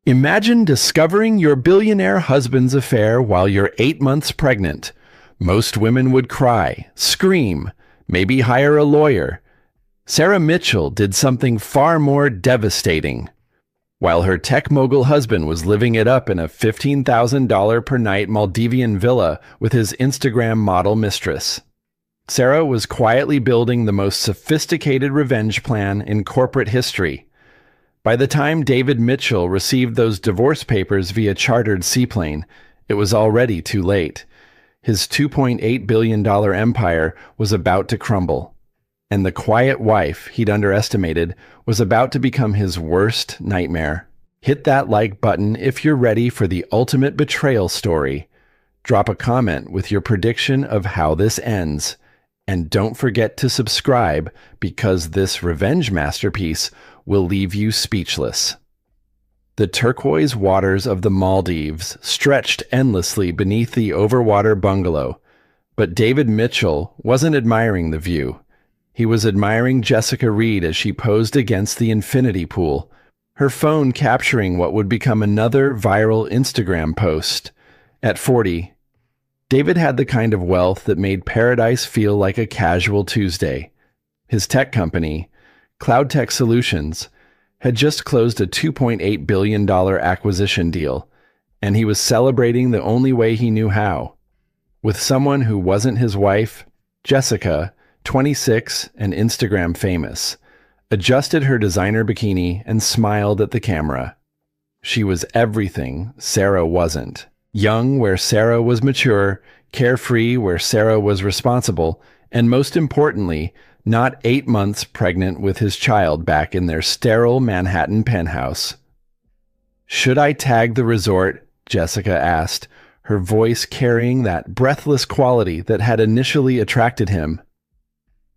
Imagine discovering your billionaire husband's affair while you're 8 months pregnant. Most women would cry, scream, maybe hire a lawyer. Sarah Mitchell did something far more devastating. While her tech mogul husband was living it up in a $15,000 per night Maldivian villa with his Instagram model mistress, Sarah was quietly building the most sophisticated revenge plan in corporate history. By the time David Mitchell received those divorce papers via chartered seaplane, it was already too late. His $2.8 billion empire was about to crumble, and the quiet wife he'd underestimated was about to become his worst nightmare. Hit that like button if you're ready for the ultimate betrayal story. Drop a comment with your prediction of how this ends. And don't forget to subscribe, because this revenge masterpiece will leave you speechless. The turquoise waters of the Maldives stretched endlessly beneath the overwater bungalow, but David Mitchell wasn't admiring the view. He was admiring Jessica Reed as she posed against the infinity pool, her phone capturing what would become another viral Instagram post. At 40, David had the kind of wealth that made paradise feel like a casual Tuesday. His tech company, Cloud Tech Solutions, had just closed a $2.8 billion acquisition deal, and he was celebrating the only way he knew how. With someone who wasn't his wife, Jessica, 26 and Instagram famous, adjusted her designer bikini and smiled at the camera. She was everything Sarah wasn't. Young where Sarah was mature, carefree where Sarah was responsible, and most importantly, not 8 months pregnant with his child back in their sterile Manhattan penthouse. "Should I tag the resort?" Jessica asked, her voice carrying that breathless quality that had initially attracted him.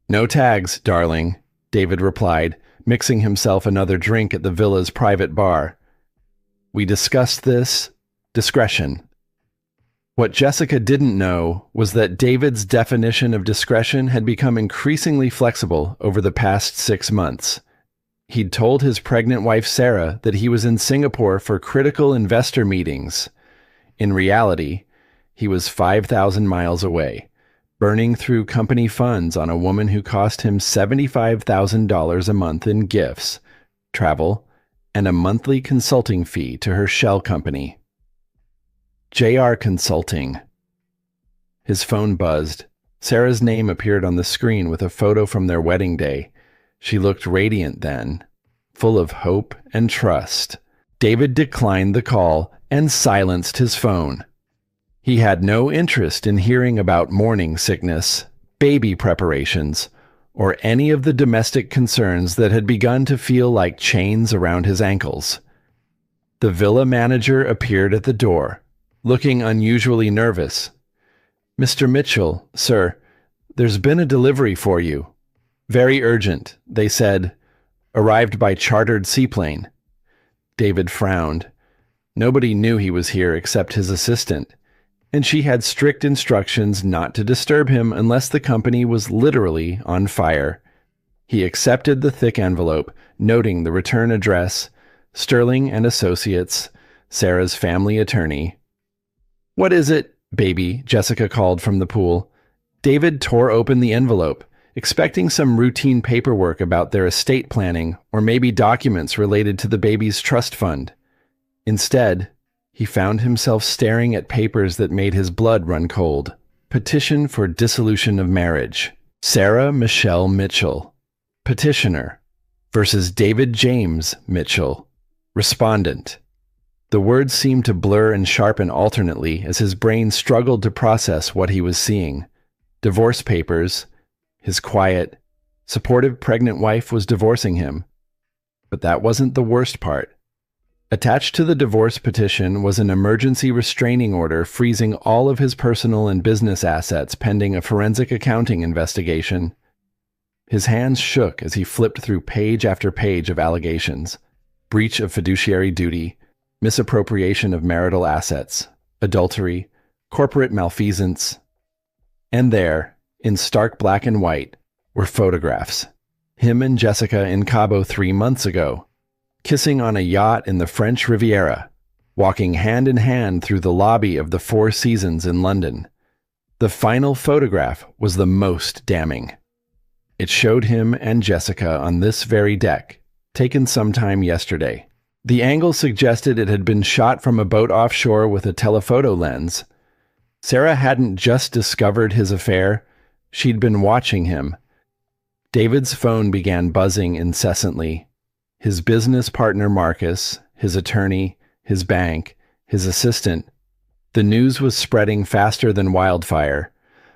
"No tags, darling," David replied, mixing himself another drink at the villa's private bar. "We discussed this. Discretion." What Jessica didn't know was that David's definition of discretion had become increasingly flexible over the past 6 months. He'd told his pregnant wife Sarah that he was in Singapore for critical investor meetings. In reality, he was 5,000 miles away, burning through company funds on a woman who cost him $75,000 a month in gifts, travel, and a monthly consulting fee to her shell company. JR Consulting. His phone buzzed. Sarah's name appeared on the screen with a photo from their wedding day. She looked radiant then, full of hope and trust. David declined the call and silenced his phone. He had no interest in hearing about morning sickness, baby preparations, or any of the domestic concerns that had begun to feel like chains around his ankles. The villa manager appeared at the door, looking unusually nervous. "Mr. Mitchell, sir, there's been a delivery for you. Very urgent," they said. "Arrived by chartered seaplane." David frowned. Nobody knew he was here except his assistant, and she had strict instructions not to disturb him unless the company was literally on fire. He accepted the thick envelope, noting the return address, Sterling and Associates, Sarah's family attorney. "What is it, baby?" Jessica called from the pool. David tore open the envelope, expecting some routine paperwork about their estate planning or maybe documents related to the baby's trust fund. Instead, he found himself staring at papers that made his blood run cold. Petition for dissolution of marriage. Sarah Michelle Mitchell, petitioner, versus David James Mitchell, respondent. The words seemed to blur and sharpen alternately as his brain struggled to process what he was seeing. Divorce papers. His quiet, supportive pregnant wife was divorcing him. But that wasn't the worst part. Attached to the divorce petition was an emergency restraining order freezing all of his personal and business assets pending a forensic accounting investigation. His hands shook as he flipped through page after page of allegations. Breach of fiduciary duty, misappropriation of marital assets, adultery, corporate malfeasance. And there, in stark black and white, were photographs. Him and Jessica in Cabo 3 months ago. kissing on a yacht in the French Riviera, walking hand in hand through the lobby of the Four Seasons in London. The final photograph was the most damning. It showed him and Jessica on this very deck, taken sometime yesterday. The angle suggested it had been shot from a boat offshore with a telephoto lens. Sarah hadn't just discovered his affair, she'd been watching him. David's phone began buzzing incessantly. His business partner Marcus, his attorney, his bank, his assistant. The news was spreading faster than wildfire,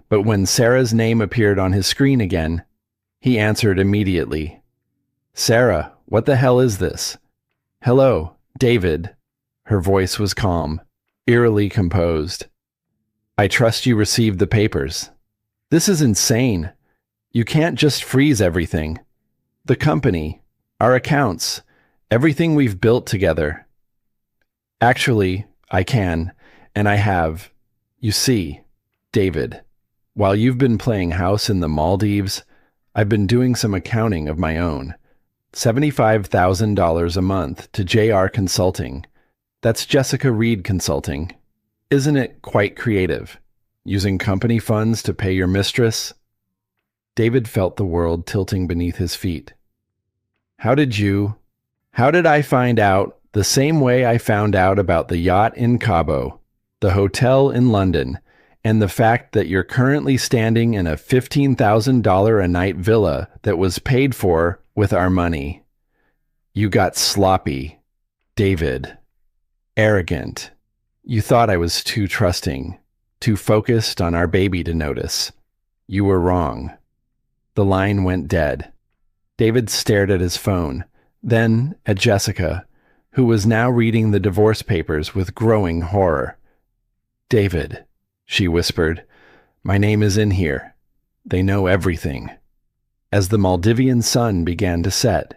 but when Sarah's name appeared on his screen again, he answered immediately. "Sarah, what the hell is this?" "Hello, David." Her voice was calm, eerily composed. "I trust you received the papers. This is insane. You can't just freeze everything. The company, our accounts, everything we've built together." "Actually, I can, and I have. You see, David, while you've been playing house in the Maldives, I've been doing some accounting of my own. $75,000 a month to JR Consulting. That's Jessica Reed Consulting. Isn't it quite creative? Using company funds to pay your mistress?" David felt the world tilting beneath his feet. How did I find out the same way I found out about the yacht in Cabo, the hotel in London, and the fact that you're currently standing in a $15,000 a night villa that was paid for with our money? You got sloppy, David. Arrogant. You thought I was too trusting, too focused on our baby to notice. You were wrong. The line went dead. David stared at his phone, then at Jessica, who was now reading the divorce papers with growing horror. "David," she whispered, "my name is in here. They know everything." As the Maldivian sun began to set,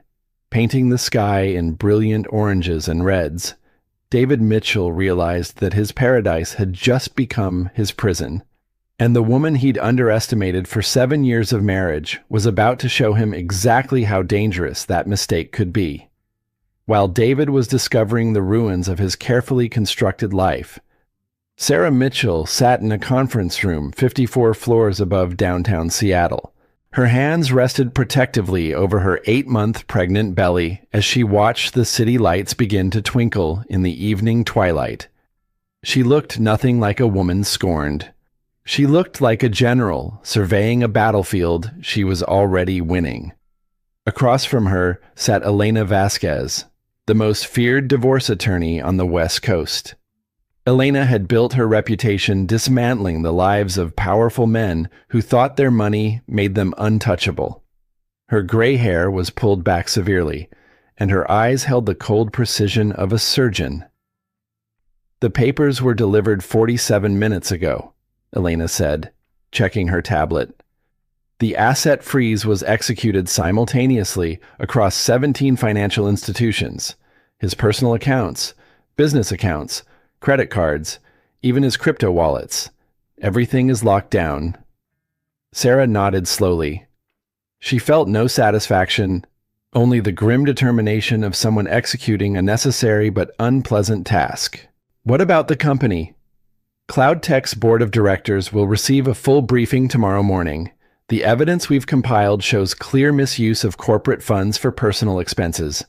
painting the sky in brilliant oranges and reds, David Mitchell realized that his paradise had just become his prison, and the woman he'd underestimated for 7 years of marriage was about to show him exactly how dangerous that mistake could be. While David was discovering the ruins of his carefully constructed life, Sarah Mitchell sat in a conference room 54 floors above downtown Seattle. Her hands rested protectively over her 8-month pregnant belly as she watched the city lights begin to twinkle in the evening twilight. She looked nothing like a woman scorned. She looked like a general surveying a battlefield she was already winning. Across from her sat Elena Vasquez, the most feared divorce attorney on the West Coast. Elena had built her reputation dismantling the lives of powerful men who thought their money made them untouchable. Her gray hair was pulled back severely, and her eyes held the cold precision of a surgeon. "The papers were delivered 47 minutes ago," Elena said, checking her tablet. "The asset freeze was executed simultaneously across 17 financial institutions, his personal accounts, business accounts, credit cards, even his crypto wallets. Everything is locked down." Sarah nodded slowly. She felt no satisfaction, only the grim determination of someone executing a necessary but unpleasant task. "What about the company?" "CloudTech's board of directors will receive a full briefing tomorrow morning. The evidence we've compiled shows clear misuse of corporate funds for personal expenses.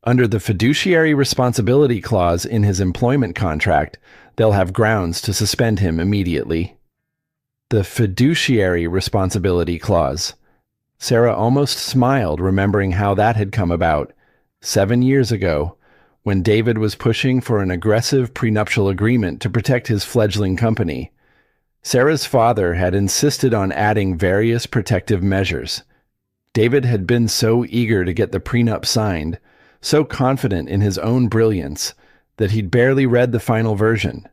Under the fiduciary responsibility clause in his employment contract, they'll have grounds to suspend him immediately." The fiduciary responsibility clause. Sarah almost smiled, remembering how that had come about 7 years ago, when David was pushing for an aggressive prenuptial agreement to protect his fledgling company. Sarah's father had insisted on adding various protective measures. David had been so eager to get the prenup signed, so confident in his own brilliance, that he'd barely read the final version.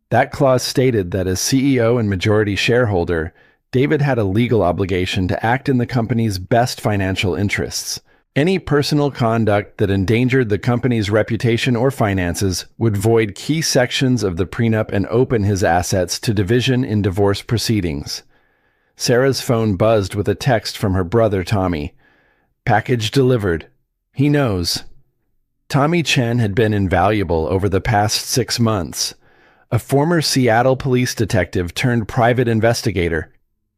That clause stated that as CEO and majority shareholder, David had a legal obligation to act in the company's best financial interests. Any personal conduct that endangered the company's reputation or finances would void key sections of the prenup and open his assets to division in divorce proceedings. Sarah's phone buzzed with a text from her brother Tommy. "Package delivered. He knows." Tommy Chen had been invaluable over the past 6 months. A former Seattle police detective turned private investigator.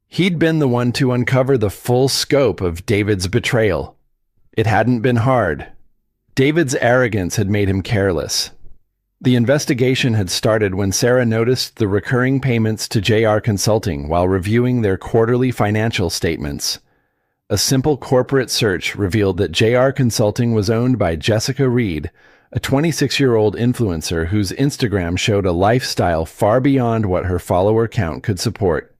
He'd been the one to uncover the full scope of David's betrayal. It hadn't been hard. David's arrogance had made him careless. The investigation had started when Sarah noticed the recurring payments to JR Consulting while reviewing their quarterly financial statements. A simple corporate search revealed that JR Consulting was owned by Jessica Reed, a 26-year-old influencer whose Instagram showed a lifestyle far beyond what her follower count could support.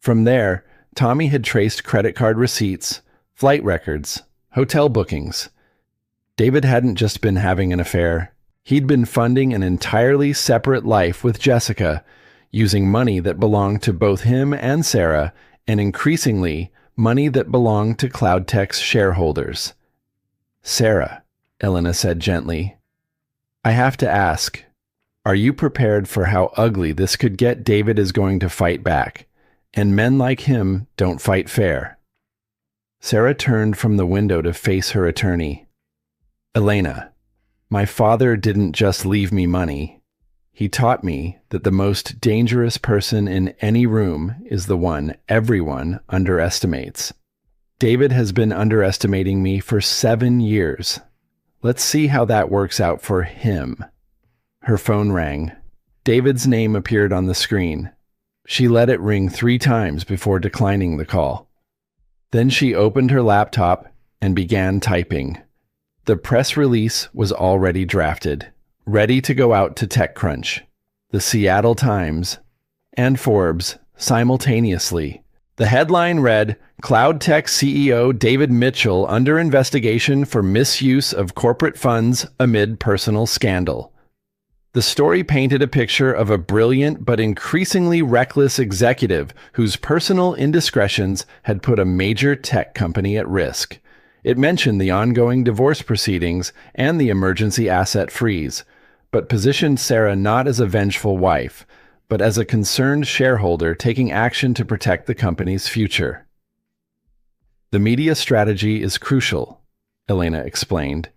From there, Tommy had traced credit card receipts, flight records, hotel bookings. David hadn't just been having an affair. He'd been funding an entirely separate life with Jessica, using money that belonged to both him and Sarah, and increasingly, money that belonged to CloudTech's shareholders. "Sarah," Elena said gently, "I have to ask, are you prepared for how ugly this could get? David is going to fight back, and men like him don't fight fair." Sarah turned from the window to face her attorney. "Elena, my father didn't just leave me money. He taught me that the most dangerous person in any room is the one everyone underestimates. David has been underestimating me for 7 years. Let's see how that works out for him." Her phone rang. David's name appeared on the screen. She let it ring 3 times before declining the call. Then she opened her laptop and began typing. The press release was already drafted, ready to go out to TechCrunch, the Seattle Times, and Forbes simultaneously. The headline read, "CloudTech CEO David Mitchell under investigation for misuse of corporate funds amid personal scandal." The story painted a picture of a brilliant but increasingly reckless executive whose personal indiscretions had put a major tech company at risk. It mentioned the ongoing divorce proceedings and the emergency asset freeze, but positioned Sarah not as a vengeful wife, but as a concerned shareholder taking action to protect the company's future. "The media strategy is crucial," Elena explained.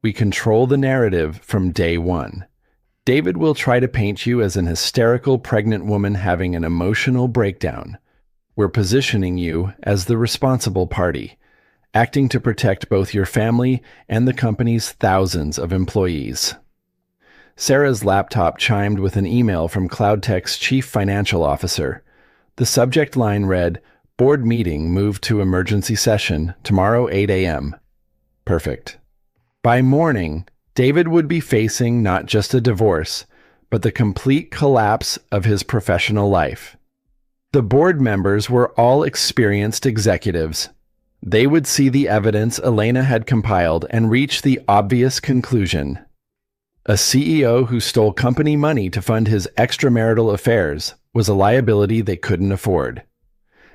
"We control the narrative from day one. David will try to paint you as an hysterical pregnant woman having an emotional breakdown. We're positioning you as the responsible party, acting to protect both your family and the company's thousands of employees." Sarah's laptop chimed with an email from CloudTech's chief financial officer. The subject line read, "Board meeting moved to emergency session tomorrow 8 a.m. Perfect. By morning, David would be facing not just a divorce, but the complete collapse of his professional life. The board members were all experienced executives. They would see the evidence Elena had compiled and reach the obvious conclusion. A CEO who stole company money to fund his extramarital affairs was a liability they couldn't afford.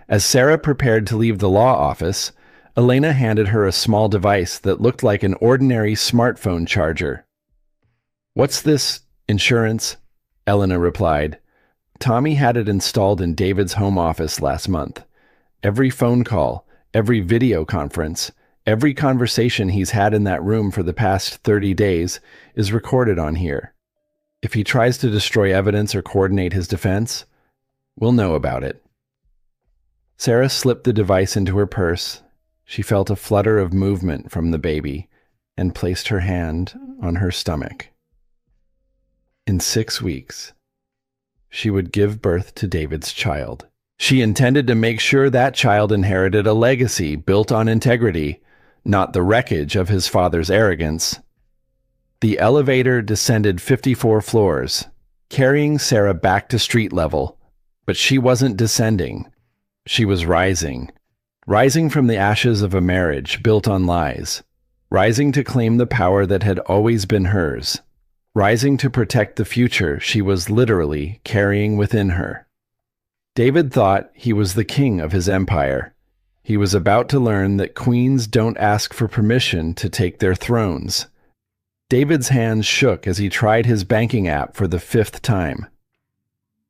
As Sarah prepared to leave the law office, Elena handed her a small device that looked like an ordinary smartphone charger. "What's this, insurance?" Elena replied. Tommy had it installed in David's home office last month. Every phone call, every video conference, every conversation he's had in that room for the past 30 days is recorded on here. If he tries to destroy evidence or coordinate his defense, we'll know about it. Sarah slipped the device into her purse. She felt a flutter of movement from the baby and placed her hand on her stomach. In 6 weeks, she would give birth to David's child. She intended to make sure that child inherited a legacy built on integrity, not the wreckage of his father's arrogance. The elevator descended 54 floors, carrying Sarah back to street level, but she wasn't descending. She was rising. Rising from the ashes of a marriage built on lies. Rising to claim the power that had always been hers. Rising to protect the future she was literally carrying within her. David thought he was the king of his empire. He was about to learn that queens don't ask for permission to take their thrones. David's hands shook as he tried his banking app for the 5th time.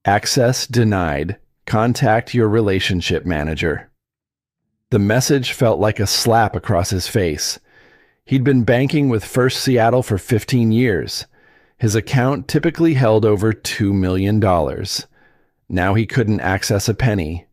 Access denied. Contact your relationship manager. The message felt like a slap across his face. He'd been banking with First Seattle for 15 years. His account typically held over $2 million. Now he couldn't access a penny.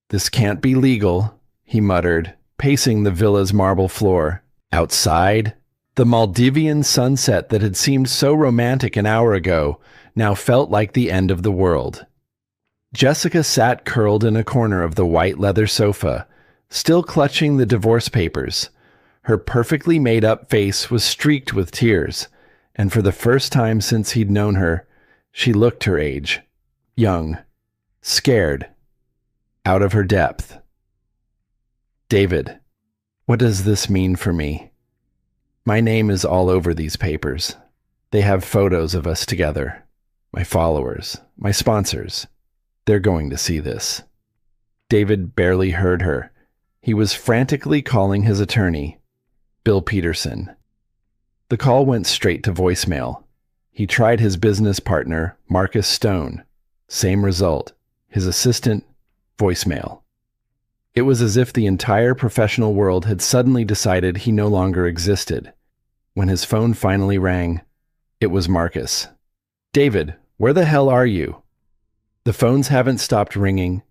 "This can't be legal," he muttered, pacing the villa's marble floor. Outside, the Maldivian sunset that had seemed so romantic an hour ago now felt like the end of the world. Jessica sat curled in a corner of the white leather sofa, still clutching the divorce papers. Her perfectly made-up face was streaked with tears, and for the first time since he'd known her, she looked her age. Young, scared, out of her depth. "David, what does this mean for me? My name is all over these papers. They have photos of us together. My followers, my sponsors. They're going to see this." David barely heard her. He was frantically calling his attorney, Bill Peterson. The call went straight to voicemail. He tried his business partner, Marcus Stone. Same result. His assistant, voicemail. It was as if the entire professional world had suddenly decided he no longer existed. When his phone finally rang, it was Marcus. "David, where the hell are you?" The phones haven't stopped ringing.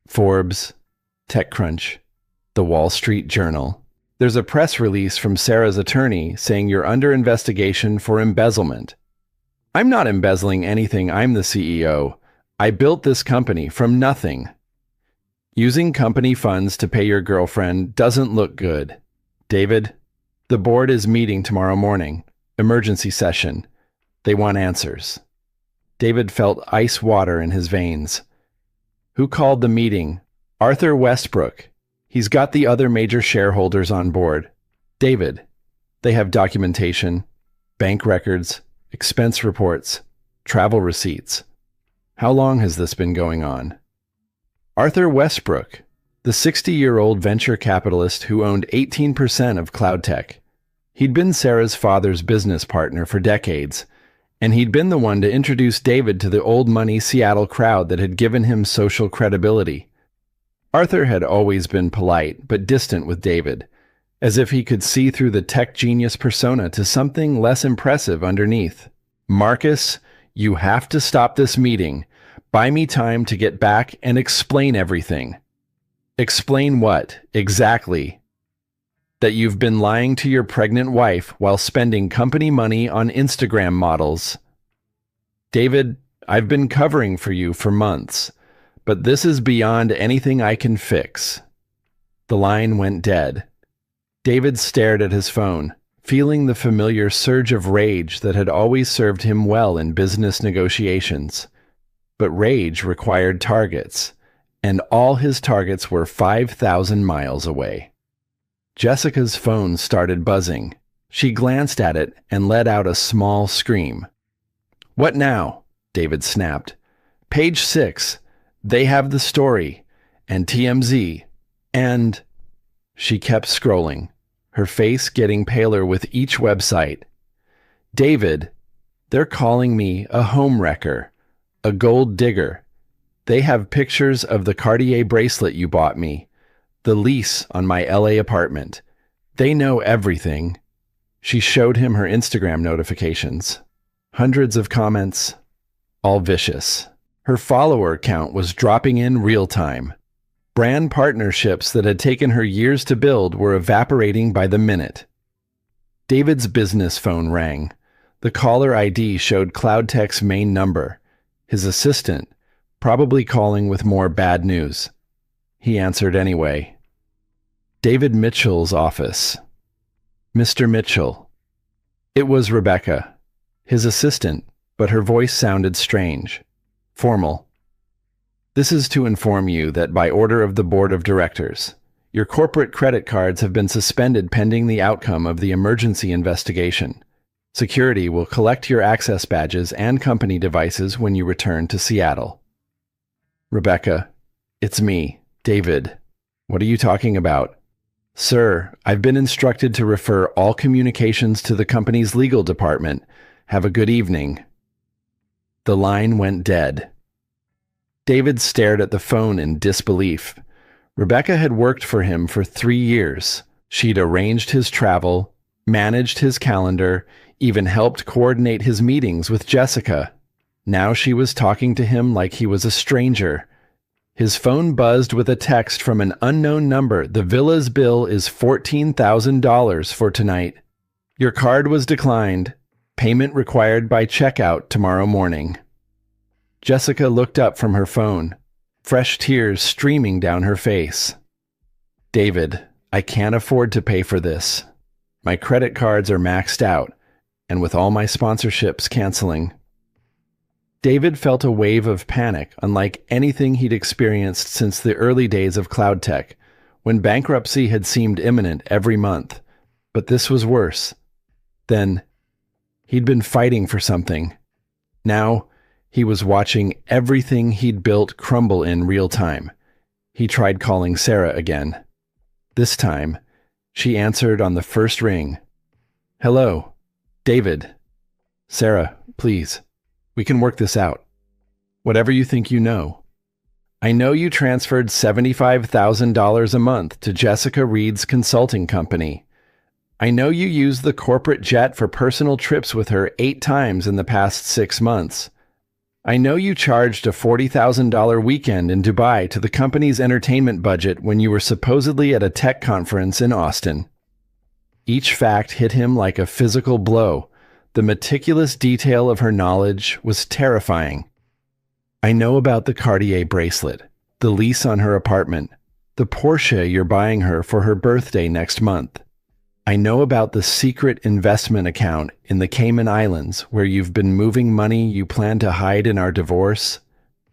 Forbes, TechCrunch, The Wall Street Journal. There's a press release from Sarah's attorney saying you're under investigation for embezzlement. "I'm not embezzling anything. I'm the CEO. I built this company from nothing." "Using company funds to pay your girlfriend doesn't look good. David, the board is meeting tomorrow morning. Emergency session. They want answers." David felt ice water in his veins. "Who called the meeting?" "Arthur Westbrook. He's got the other major shareholders on board." "David, they have documentation, bank records, expense reports, travel receipts. How long has this been going on?" "Arthur Westbrook, the 60-year-old venture capitalist who owned 18% of CloudTech. He'd been Sarah's father's business partner for decades, and he'd been the one to introduce David to the old money Seattle crowd that had given him social credibility. Arthur had always been polite but distant with David, as if he could see through the tech genius persona to something less impressive underneath. "Marcus, you have to stop this meeting. Buy me time to get back and explain everything." "Explain what, exactly?" "That you've been lying to your pregnant wife while spending company money on Instagram models." "David, I've been covering for you for months, but this is beyond anything I can fix." The line went dead. David stared at his phone, feeling the familiar surge of rage that had always served him well in business negotiations. But rage required targets, and all his targets were 5,000 miles away. Jessica's phone started buzzing. She glanced at it and let out a small scream. "What now?" David snapped. "Page 6. They have the story. And TMZ. And..." She kept scrolling, her face getting paler with each website. "David, they're calling me a home wrecker, a gold digger. They have pictures of the Cartier bracelet you bought me, the lease on my LA apartment. They know everything." She showed him her Instagram notifications. Hundreds of comments, all vicious. Her follower count was dropping in real time. Brand partnerships that had taken her years to build were evaporating by the minute. David's business phone rang. The caller ID showed CloudTech's main number. His assistant, probably calling with more bad news. He answered anyway. David Mitchell's office. "Mr. Mitchell." It was Rebecca, his assistant, but her voice sounded strange. Formal. "This is to inform you that by order of the board of directors, your corporate credit cards have been suspended pending the outcome of the emergency investigation. Security will collect your access badges and company devices when you return to Seattle." "Rebecca, it's me, David. What are you talking about?" "Sir, I've been instructed to refer all communications to the company's legal department. Have a good evening." The line went dead. David stared at the phone in disbelief. Rebecca had worked for him for 3 years, She'd arranged his travel, managed his calendar, even helped coordinate his meetings with Jessica. Now she was talking to him like he was a stranger. His phone buzzed with a text from an unknown number. The villa's bill is $14,000 for tonight. Your card was declined. Payment required by checkout tomorrow morning. Jessica looked up from her phone, fresh tears streaming down her face. David, I can't afford to pay for this. My credit cards are maxed out, and with all my sponsorships canceling. David felt a wave of panic unlike anything he'd experienced since the early days of cloud tech, when bankruptcy had seemed imminent every month. But this was worse. Then, he'd been fighting for something. Now, he was watching everything he'd built crumble in real time. He tried calling Sarah again. This time, she answered on the first ring. Hello, David. Sarah, please. We can work this out. Whatever you think you know. I know you transferred $75,000 a month to Jessica Reed's consulting company. I know you used the corporate jet for personal trips with her 8 times in the past 6 months. I know you charged a $40,000 weekend in Dubai to the company's entertainment budget when you were supposedly at a tech conference in Austin. Each fact hit him like a physical blow. The meticulous detail of her knowledge was terrifying. I know about the Cartier bracelet, the lease on her apartment, the Porsche you're buying her for her birthday next month. I know about the secret investment account in the Cayman Islands where you've been moving money you plan to hide in our divorce.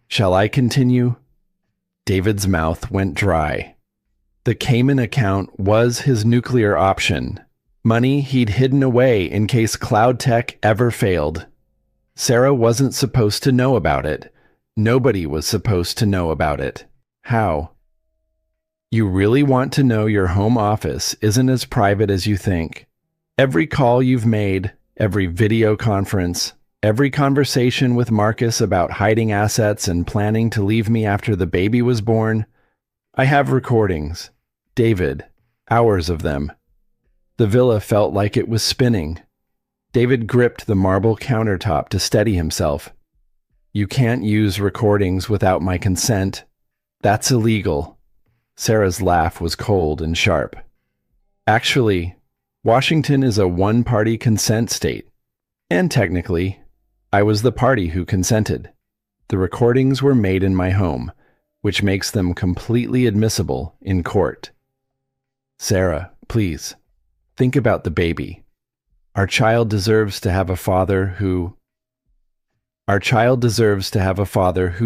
Shall I continue? David's mouth went dry. The Cayman account was his nuclear option. Money he'd hidden away in case cloud tech ever failed. Sarah wasn't supposed to know about it. Nobody was supposed to know about it. How? You really want to know your home office isn't as private as you think. Every call you've made, every video conference, every conversation with Marcus about hiding assets and planning to leave me after the baby was born. I have recordings. David, hours of them. The villa felt like it was spinning. David gripped the marble countertop to steady himself. You can't use recordings without my consent. That's illegal. Sarah's laugh was cold and sharp. Actually, Washington is a one-party consent state. And technically, I was the party who consented. The recordings were made in my home, which makes them completely admissible in court. Sarah, please. Think about the baby. Our child deserves to have a father who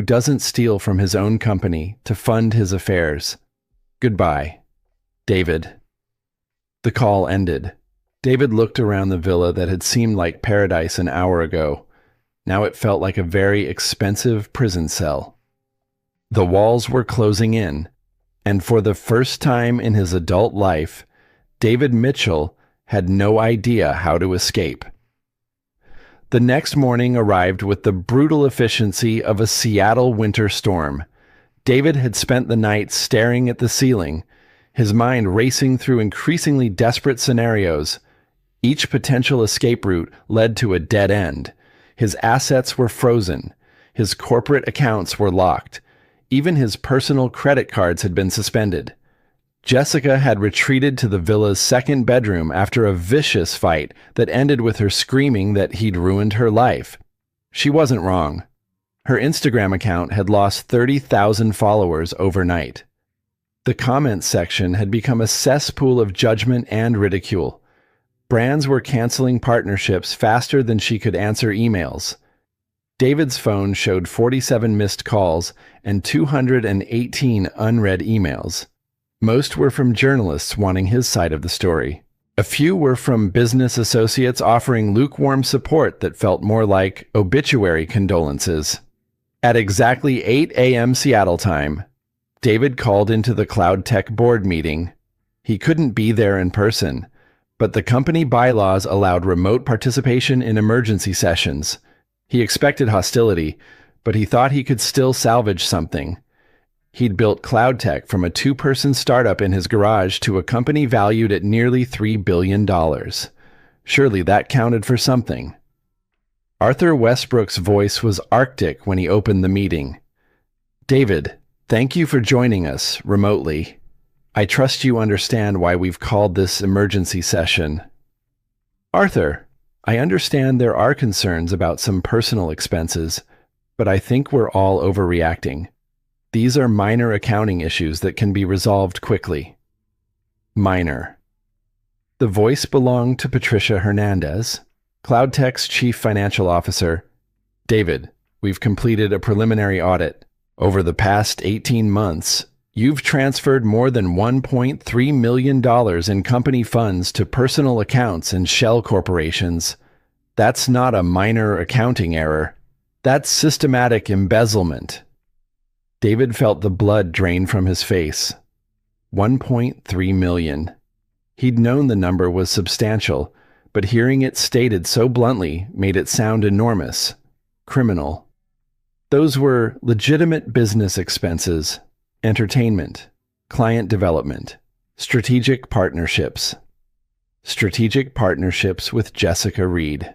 doesn't steal from his own company to fund his affairs. Goodbye, David. The call ended. David looked around the villa that had seemed like paradise an hour ago. Now it felt like a very expensive prison cell. The walls were closing in, and for the first time in his adult life, David Mitchell had no idea how to escape. The next morning arrived with the brutal efficiency of a Seattle winter storm. David had spent the night staring at the ceiling, his mind racing through increasingly desperate scenarios. Each potential escape route led to a dead end. His assets were frozen. His corporate accounts were locked. Even his personal credit cards had been suspended. Jessica had retreated to the villa's second bedroom after a vicious fight that ended with her screaming that he'd ruined her life. She wasn't wrong. Her Instagram account had lost 30,000 followers overnight. The comments section had become a cesspool of judgment and ridicule. Brands were canceling partnerships faster than she could answer emails. David's phone showed 47 missed calls and 218 unread emails. Most were from journalists wanting his side of the story. A few were from business associates offering lukewarm support that felt more like obituary condolences. At exactly 8 a.m. Seattle time, David called into the Cloud Tech board meeting. He couldn't be there in person, but the company bylaws allowed remote participation in emergency sessions. He expected hostility, but he thought he could still salvage something. He'd built cloud tech from a two-person startup in his garage to a company valued at nearly $3 billion. Surely that counted for something. Arthur Westbrook's voice was arctic when he opened the meeting. David, thank you for joining us remotely. I trust you understand why we've called this emergency session. Arthur, I understand there are concerns about some personal expenses, but I think we're all overreacting. These are minor accounting issues that can be resolved quickly. Minor. The voice belonged to Patricia Hernandez, CloudTech's chief financial officer. David, we've completed a preliminary audit. Over the past 18 months, you've transferred more than $1.3 million in company funds to personal accounts and shell corporations. That's not a minor accounting error. That's systematic embezzlement. David felt the blood drain from his face. 1.3 million. He'd known the number was substantial, but hearing it stated so bluntly made it sound enormous, criminal. Those were legitimate business expenses, entertainment, client development, strategic partnerships. Strategic partnerships with Jessica Reed.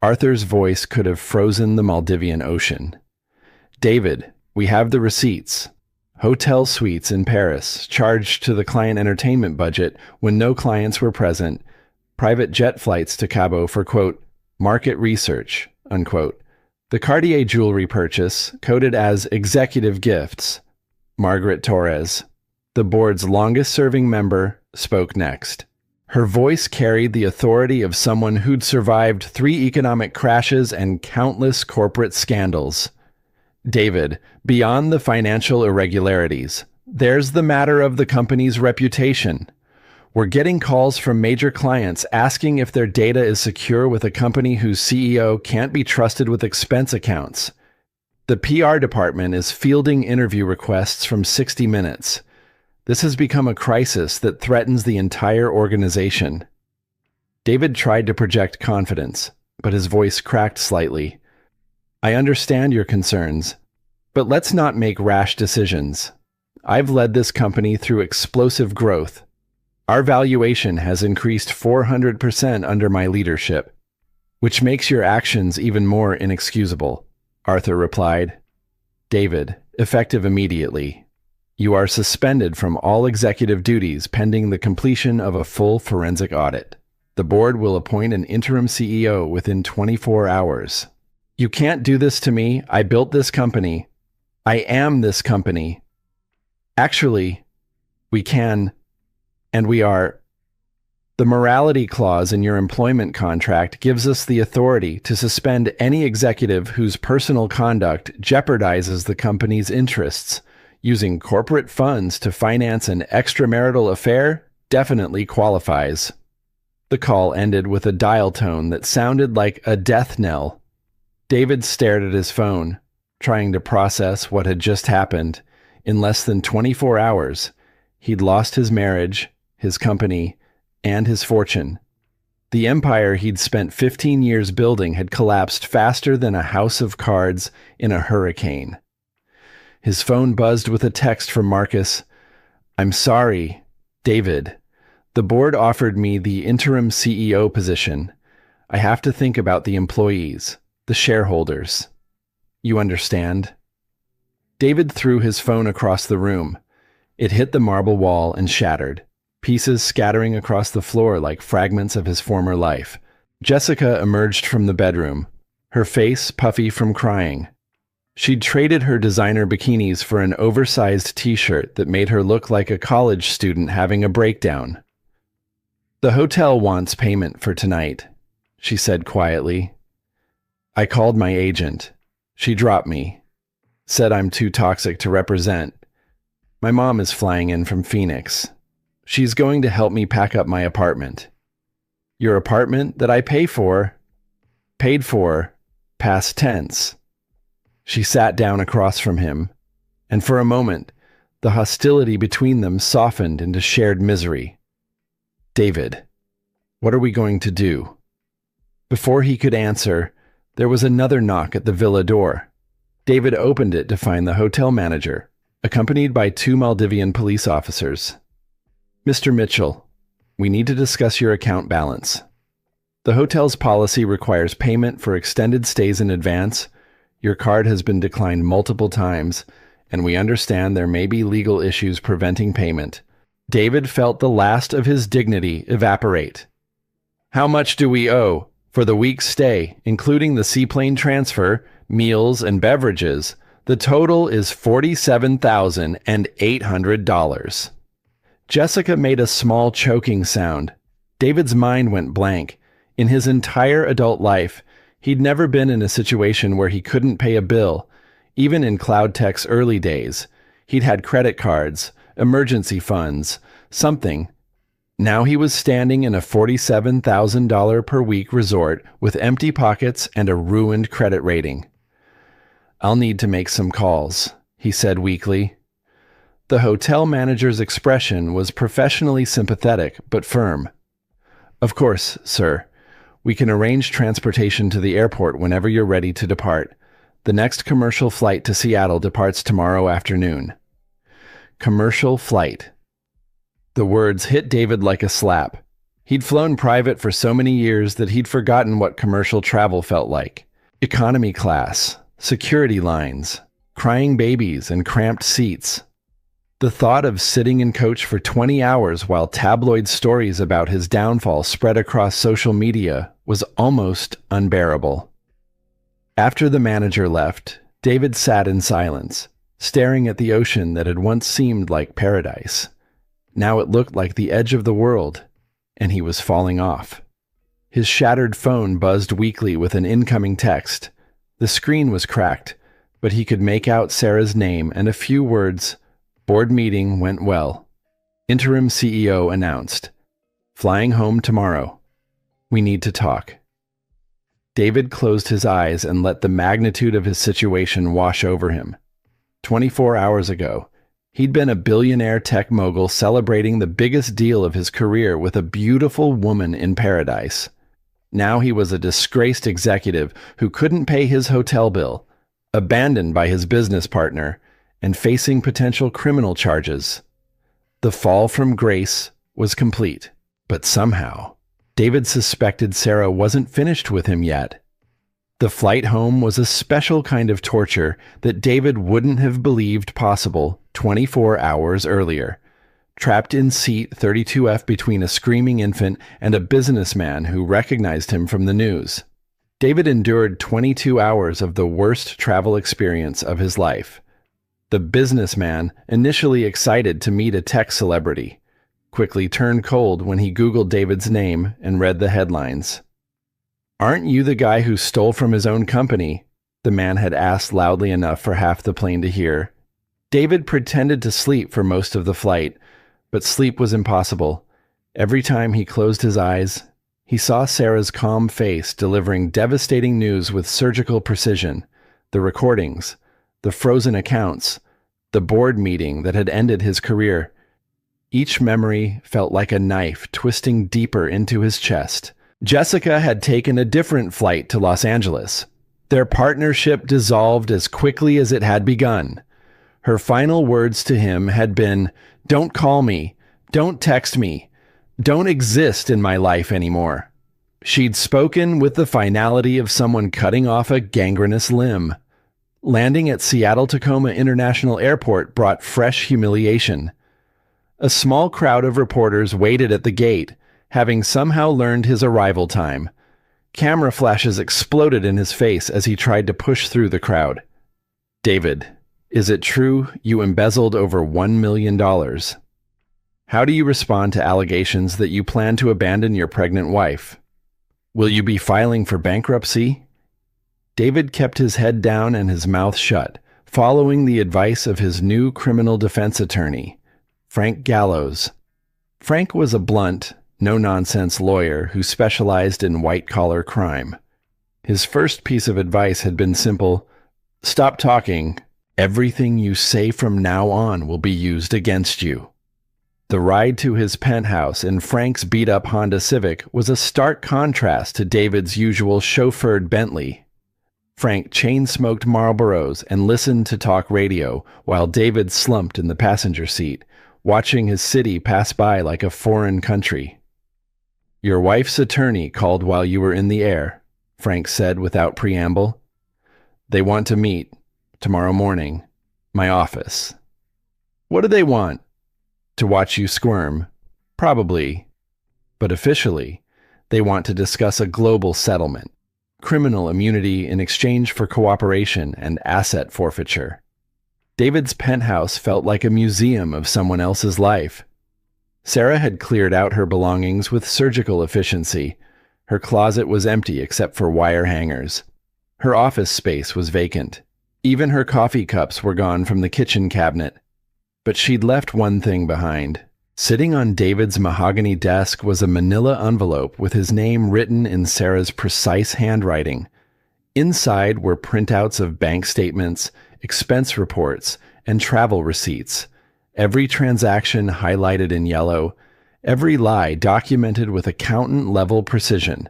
Arthur's voice could have frozen the Maldivian Ocean. David, we have the receipts. Hotel suites in Paris, charged to the client entertainment budget when no clients were present. Private jet flights to Cabo for, quote, market research, unquote. The Cartier jewelry purchase, coded as executive gifts. Margaret Torres, the board's longest-serving member, spoke next. Her voice carried the authority of someone who'd survived 3 economic crashes and countless corporate scandals. David, beyond the financial irregularities, there's the matter of the company's reputation. We're getting calls from major clients asking if their data is secure with a company whose CEO can't be trusted with expense accounts. The PR department is fielding interview requests from 60 Minutes. This has become a crisis that threatens the entire organization. David tried to project confidence, but his voice cracked slightly. I understand your concerns, but let's not make rash decisions. I've led this company through explosive growth. Our valuation has increased 400% under my leadership, which makes your actions even more inexcusable, Arthur replied. David, effective immediately. You are suspended from all executive duties pending the completion of a full forensic audit. The board will appoint an interim CEO within 24 hours. You can't do this to me. I built this company. I am this company. Actually, we can, and we are. The morality clause in your employment contract gives us the authority to suspend any executive whose personal conduct jeopardizes the company's interests. Using corporate funds to finance an extramarital affair definitely qualifies. The call ended with a dial tone that sounded like a death knell. David stared at his phone, trying to process what had just happened. In less than 24 hours, he'd lost his marriage, his company, and his fortune. The empire he'd spent 15 years building had collapsed faster than a house of cards in a hurricane. His phone buzzed with a text from Marcus. I'm sorry, David. The board offered me the interim CEO position. I have to think about the employees, the shareholders. You understand? David threw his phone across the room. It hit the marble wall and shattered, pieces scattering across the floor like fragments of his former life. Jessica emerged from the bedroom, her face puffy from crying. She'd traded her designer bikinis for an oversized t-shirt that made her look like a college student having a breakdown. The hotel wants payment for tonight, she said quietly. I called my agent. She dropped me. Said I'm too toxic to represent. My mom is flying in from Phoenix. She's going to help me pack up my apartment. Your apartment that I paid for, past tense. She sat down across from him, and for a moment, the hostility between them softened into shared misery. David, what are we going to do? Before he could answer, there was another knock at the villa door. David opened it to find the hotel manager. accompanied by 2 Maldivian police officers. "Mr. Mitchell, we need to discuss your account balance. The hotel's policy requires payment for extended stays in advance. Your card has been declined multiple times, and we understand there may be legal issues preventing payment." David felt the last of his dignity evaporate. "How much do we owe for the week's stay, including the seaplane transfer, meals, and beverages? The total is $47,800. Jessica made a small choking sound. David's mind went blank. In his entire adult life, he'd never been in a situation where he couldn't pay a bill. Even in CloudTech's early days, he'd had credit cards, emergency funds, something. Now he was standing in a $47,000 per week resort with empty pockets and a ruined credit rating. "I'll need to make some calls," he said weakly. The hotel manager's expression was professionally sympathetic but firm. "Of course, sir. We can arrange transportation to the airport whenever you're ready to depart. The next commercial flight to Seattle departs tomorrow afternoon." Commercial flight. The words hit David like a slap. He'd flown private for so many years that he'd forgotten what commercial travel felt like. Economy class, security lines, crying babies, and cramped seats. The thought of sitting in coach for 20 hours while tabloid stories about his downfall spread across social media was almost unbearable. After the manager left, David sat in silence, staring at the ocean that had once seemed like paradise. Now it looked like the edge of the world, and he was falling off. His shattered phone buzzed weakly with an incoming text. The screen was cracked, but he could make out Sarah's name and a few words. "Board meeting went well. Interim CEO announced. Flying home tomorrow. We need to talk." David closed his eyes and let the magnitude of his situation wash over him. 24 hours ago, he'd been a billionaire tech mogul celebrating the biggest deal of his career with a beautiful woman in paradise. Now he was a disgraced executive who couldn't pay his hotel bill, abandoned by his business partner, and facing potential criminal charges. The fall from grace was complete, but somehow, David suspected Sarah wasn't finished with him yet. The flight home was a special kind of torture that David wouldn't have believed possible 24 hours earlier. Trapped in seat 32F between a screaming infant and a businessman who recognized him from the news. David endured 22 hours of the worst travel experience of his life. The businessman, initially excited to meet a tech celebrity, quickly turned cold when he Googled David's name and read the headlines. "Aren't you the guy who stole from his own company?" the man had asked loudly enough for half the plane to hear. David pretended to sleep for most of the flight, but sleep was impossible. Every time he closed his eyes, he saw Sarah's calm face delivering devastating news with surgical precision. The recordings, the frozen accounts, the board meeting that had ended his career. Each memory felt like a knife twisting deeper into his chest. Jessica had taken a different flight to Los Angeles. Their partnership dissolved as quickly as it had begun. Her final words to him had been, "Don't call me, don't text me, don't exist in my life anymore." She'd spoken with the finality of someone cutting off a gangrenous limb. Landing at Seattle-Tacoma International Airport brought fresh humiliation. A small crowd of reporters waited at the gate, having somehow learned his arrival time. Camera flashes exploded in his face as he tried to push through the crowd. "David, is it true you embezzled over $1 million? How do you respond to allegations that you plan to abandon your pregnant wife? Will you be filing for bankruptcy?" David kept his head down and his mouth shut, following the advice of his new criminal defense attorney, Frank Gallows. Frank was a blunt, no-nonsense lawyer who specialized in white-collar crime. His first piece of advice had been simple: "Stop talking. Everything you say from now on will be used against you." The ride to his penthouse in Frank's beat-up Honda Civic was a stark contrast to David's usual chauffeured Bentley. Frank chain-smoked Marlboros and listened to talk radio while David slumped in the passenger seat, watching his city pass by like a foreign country. "Your wife's attorney called while you were in the air," Frank said without preamble. "They want to meet, tomorrow morning, my office." "What do they want?" "To watch you squirm. Probably. But officially, they want to discuss a global settlement. Criminal immunity in exchange for cooperation and asset forfeiture." David's penthouse felt like a museum of someone else's life. Sarah had cleared out her belongings with surgical efficiency. Her closet was empty except for wire hangers. Her office space was vacant. Even her coffee cups were gone from the kitchen cabinet. But she'd left one thing behind. Sitting on David's mahogany desk was a manila envelope with his name written in Sarah's precise handwriting. Inside were printouts of bank statements, expense reports, and travel receipts. Every transaction highlighted in yellow, every lie documented with accountant-level precision.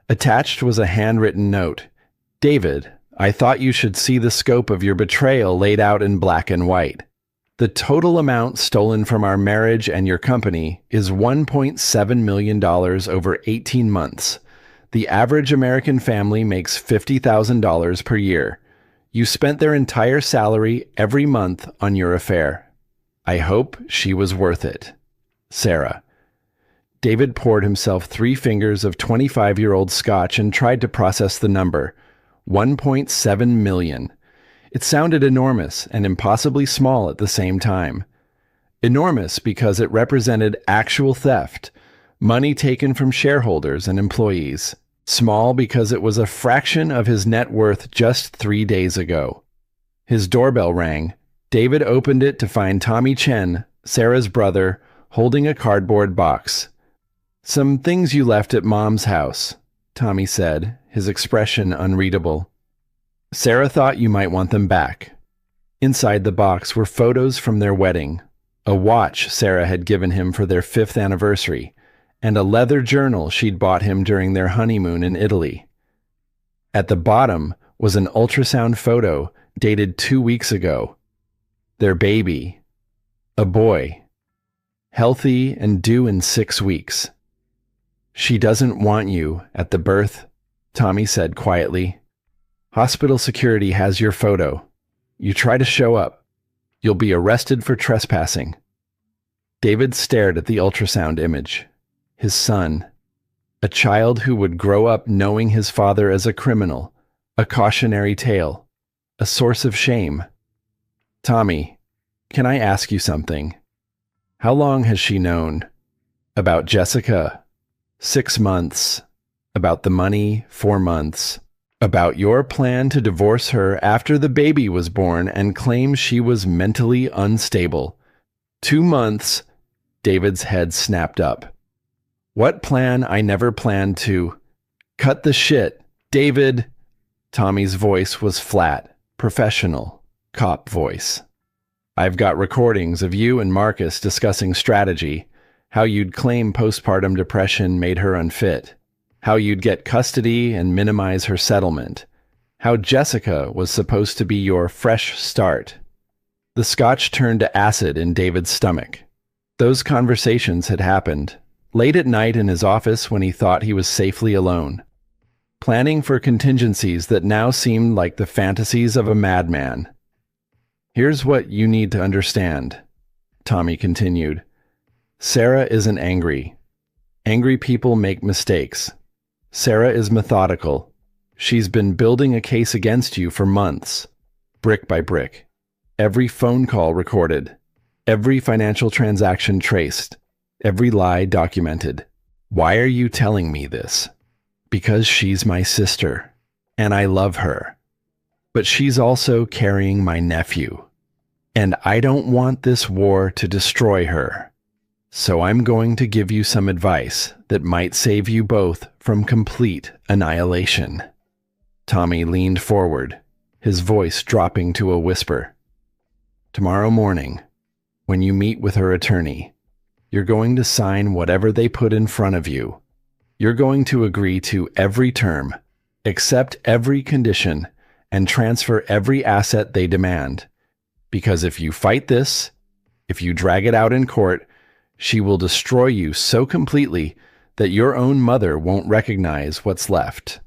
Attached was a handwritten note. "David, I thought you should see the scope of your betrayal laid out in black and white. The total amount stolen from our marriage and your company is $1.7 million over 18 months. The average American family makes $50,000 per year. You spent their entire salary every month on your affair. I hope she was worth it. Sarah." David poured himself 3 fingers of 25-year-old scotch and tried to process the number. 1.7 million. It sounded enormous and impossibly small at the same time. Enormous because it represented actual theft, money taken from shareholders and employees. Small because it was a fraction of his net worth just 3 days ago. His doorbell rang. David opened it to find Tommy Chen, Sarah's brother, holding a cardboard box. "Some things you left at Mom's house," Tommy said, his expression unreadable. "Sarah thought you might want them back." Inside the box were photos from their wedding, a watch Sarah had given him for their 5th anniversary, and a leather journal she'd bought him during their honeymoon in Italy. At the bottom was an ultrasound photo dated 2 weeks ago. Their baby, a boy, healthy and due in 6 weeks. "She doesn't want you at the birth," Tommy said quietly. "Hospital security has your photo. You try to show up. You'll be arrested for trespassing." David stared at the ultrasound image. His son. A child who would grow up knowing his father as a criminal, a cautionary tale, a source of shame. "Tommy, can I ask you something? How long has she known? About Jessica? 6 months. About the money? 4 months. About your plan to divorce her after the baby was born and claim she was mentally unstable. 2 months." David's head snapped up. "What plan I never planned to—" "Cut the shit, David." Tommy's voice was flat, professional, cop voice. "I've got recordings of you and Marcus discussing strategy, how you'd claim postpartum depression made her unfit, how you'd get custody and minimize her settlement, how Jessica was supposed to be your fresh start." The scotch turned to acid in David's stomach. Those conversations had happened, late at night in his office when he thought he was safely alone, planning for contingencies that now seemed like the fantasies of a madman. "Here's what you need to understand," Tommy continued. "Sarah isn't angry. Angry people make mistakes. Sarah is methodical. She's been building a case against you for months, brick by brick. Every phone call recorded, every financial transaction traced, every lie documented. Why are you telling me this? Because she's my sister, and I love her. But she's also carrying my nephew, and I don't want this war to destroy her. So I'm going to give you some advice that might save you both from complete annihilation." Tommy leaned forward, his voice dropping to a whisper. "Tomorrow morning, when you meet with her attorney, you're going to sign whatever they put in front of you. You're going to agree to every term, Accept every condition and transfer every asset they demand. Because if you fight this, if you drag it out in court, she will destroy you so completely that your own mother won't recognize what's left.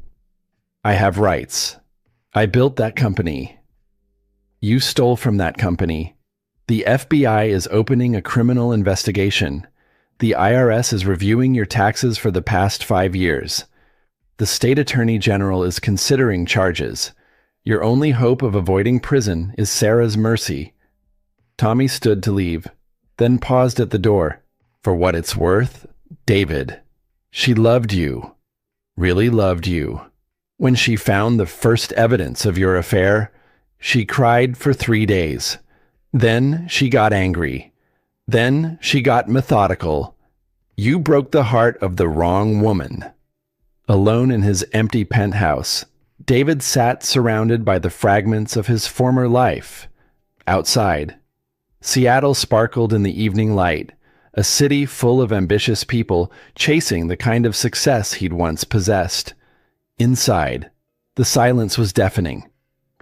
I have rights. I built that company. You stole from that company. The FBI is opening a criminal investigation. The IRS is reviewing your taxes for the past 5 years. The state attorney general is considering charges. Your only hope of avoiding prison is Sarah's mercy. Tommy stood to leave, then paused at the door. For what it's worth, David, she loved you, really loved you. When she found the first evidence of your affair, she cried for 3 days. Then she got angry. Then she got methodical. You broke the heart of the wrong woman. Alone in his empty penthouse, David sat surrounded by the fragments of his former life. Outside, Seattle sparkled in the evening light, a city full of ambitious people chasing the kind of success he'd once possessed. Inside, the silence was deafening.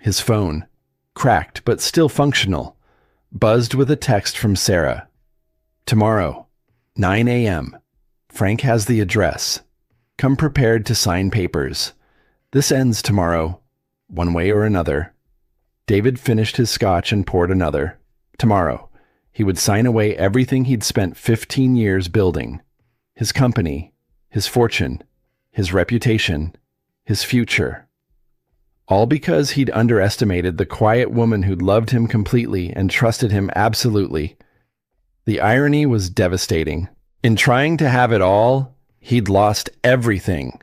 His phone, cracked but still functional, buzzed with a text from Sarah. Tomorrow, 9 a.m. Frank has the address. Come prepared to sign papers. This ends tomorrow, one way or another. David finished his scotch and poured another. Tomorrow, he would sign away everything he'd spent 15 years building. His company, his fortune, his reputation, his future. All because he'd underestimated the quiet woman who'd loved him completely and trusted him absolutely. The irony was devastating. In trying to have it all, he'd lost everything.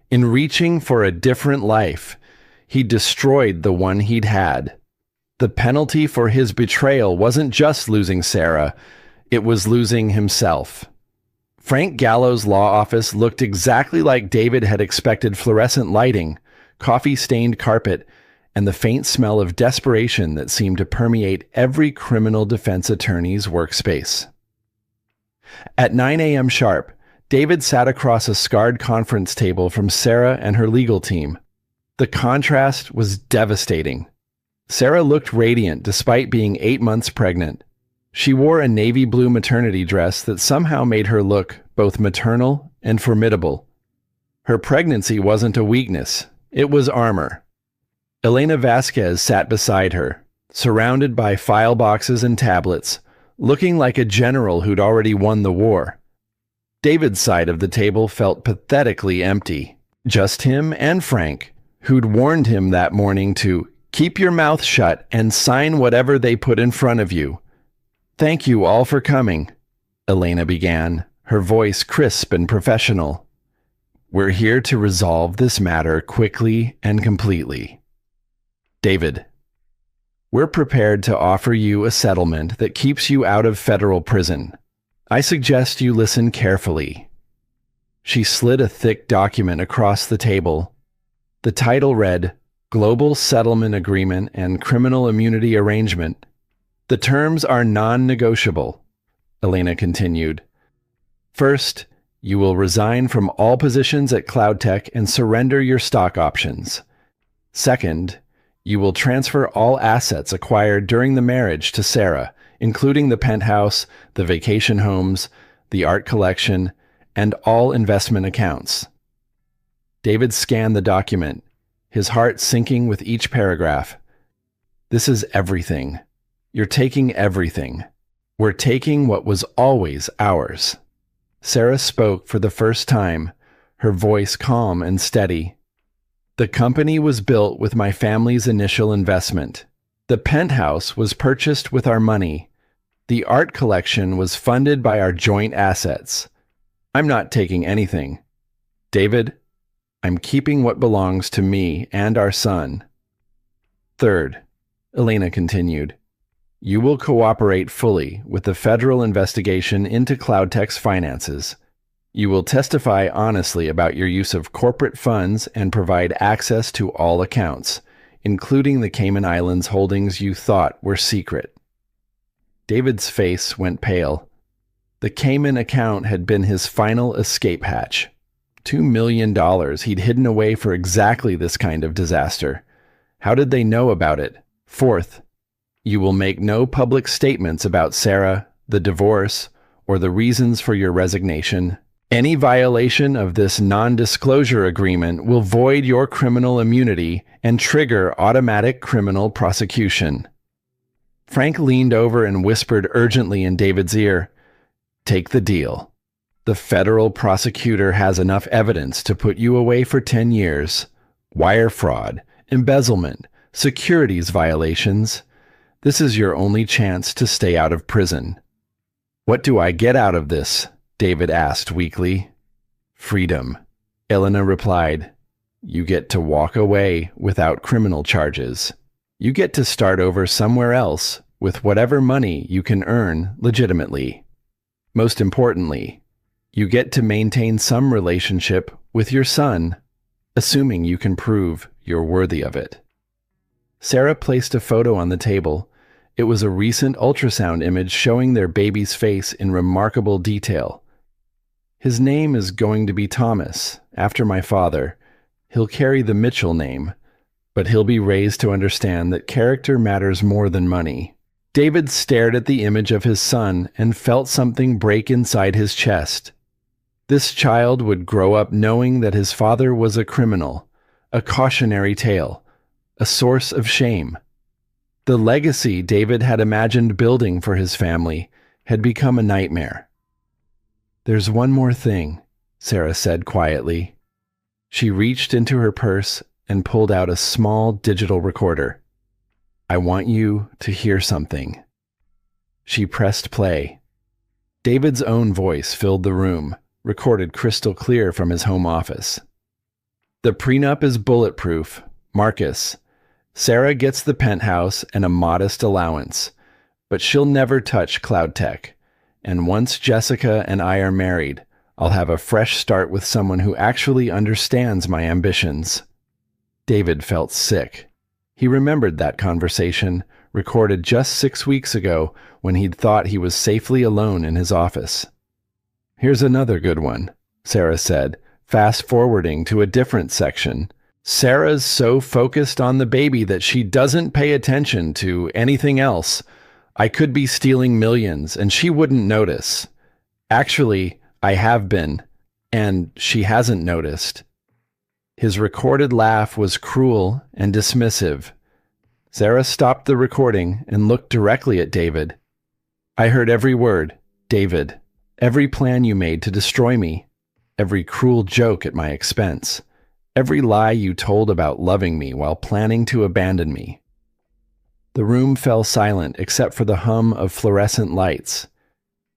In reaching for a different life, he'd destroyed the one he'd had. The penalty for his betrayal wasn't just losing Sarah, it was losing himself. Frank Gallo's law office looked exactly like David had expected: fluorescent lighting, coffee-stained carpet, and the faint smell of desperation that seemed to permeate every criminal defense attorney's workspace. At 9 a.m. sharp, David sat across a scarred conference table from Sarah and her legal team. The contrast was devastating. Sarah looked radiant despite being 8 months pregnant. She wore a navy blue maternity dress that somehow made her look both maternal and formidable. Her pregnancy wasn't a weakness, it was armor. Elena Vasquez sat beside her, surrounded by file boxes and tablets, looking like a general who'd already won the war. David's side of the table felt pathetically empty. Just him and Frank, who'd warned him that morning to keep your mouth shut and sign whatever they put in front of you. Thank you all for coming, Elena began, her voice crisp and professional. We're here to resolve this matter quickly and completely. David, we're prepared to offer you a settlement that keeps you out of federal prison. I suggest you listen carefully. She slid a thick document across the table. The title read, Global Settlement Agreement and Criminal Immunity Arrangement. The terms are non-negotiable, Elena continued. First, you will resign from all positions at CloudTech and surrender your stock options. Second, you will transfer all assets acquired during the marriage to Sarah, including the penthouse, the vacation homes, the art collection, and all investment accounts. David scanned the document, his heart sinking with each paragraph. This is everything. You're taking everything. We're taking what was always ours. Sarah spoke for the first time, her voice calm and steady. The company was built with my family's initial investment. The penthouse was purchased with our money. The art collection was funded by our joint assets. I'm not taking anything. David, I'm keeping what belongs to me and our son. Third, Elena continued, you will cooperate fully with the federal investigation into CloudTech's finances. You will testify honestly about your use of corporate funds and provide access to all accounts, including the Cayman Islands holdings you thought were secret. David's face went pale. The Cayman account had been his final escape hatch. $2 million he'd hidden away for exactly this kind of disaster. How did they know about it? Fourth, you will make no public statements about Sarah, the divorce, or the reasons for your resignation. Any violation of this non-disclosure agreement will void your criminal immunity and trigger automatic criminal prosecution. Frank leaned over and whispered urgently in David's ear, "Take the deal. The federal prosecutor has enough evidence to put you away for 10 years. Wire fraud, embezzlement, securities violations. This is your only chance to stay out of prison." "What do I get out of this?" David asked weakly. "Freedom," Elena replied. "You get to walk away without criminal charges. You get to start over somewhere else with whatever money you can earn legitimately. Most importantly, you get to maintain some relationship with your son, assuming you can prove you're worthy of it." Sarah placed a photo on the table. It was a recent ultrasound image showing their baby's face in remarkable detail. "His name is going to be Thomas, after my father. He'll carry the Mitchell name, but he'll be raised to understand that character matters more than money." David stared at the image of his son and felt something break inside his chest. This child would grow up knowing that his father was a criminal, a cautionary tale, a source of shame. The legacy David had imagined building for his family had become a nightmare. "There's one more thing," Sarah said quietly. She reached into her purse and pulled out a small digital recorder. "I want you to hear something." She pressed play. David's own voice filled the room, recorded crystal clear from his home office. "The prenup is bulletproof. Marcus, Sarah gets the penthouse and a modest allowance, but she'll never touch Cloud Tech. And once Jessica and I are married, I'll have a fresh start with someone who actually understands my ambitions." David felt sick. He remembered that conversation, recorded just 6 weeks ago when he'd thought he was safely alone in his office. "Here's another good one," Sarah said, fast-forwarding to a different section. "Sarah's so focused on the baby that she doesn't pay attention to anything else. I could be stealing millions and she wouldn't notice. Actually, I have been, and she hasn't noticed." His recorded laugh was cruel and dismissive. Sarah stopped the recording and looked directly at David. "I heard every word, David. Every plan you made to destroy me. Every cruel joke at my expense. Every lie you told about loving me while planning to abandon me." The room fell silent except for the hum of fluorescent lights.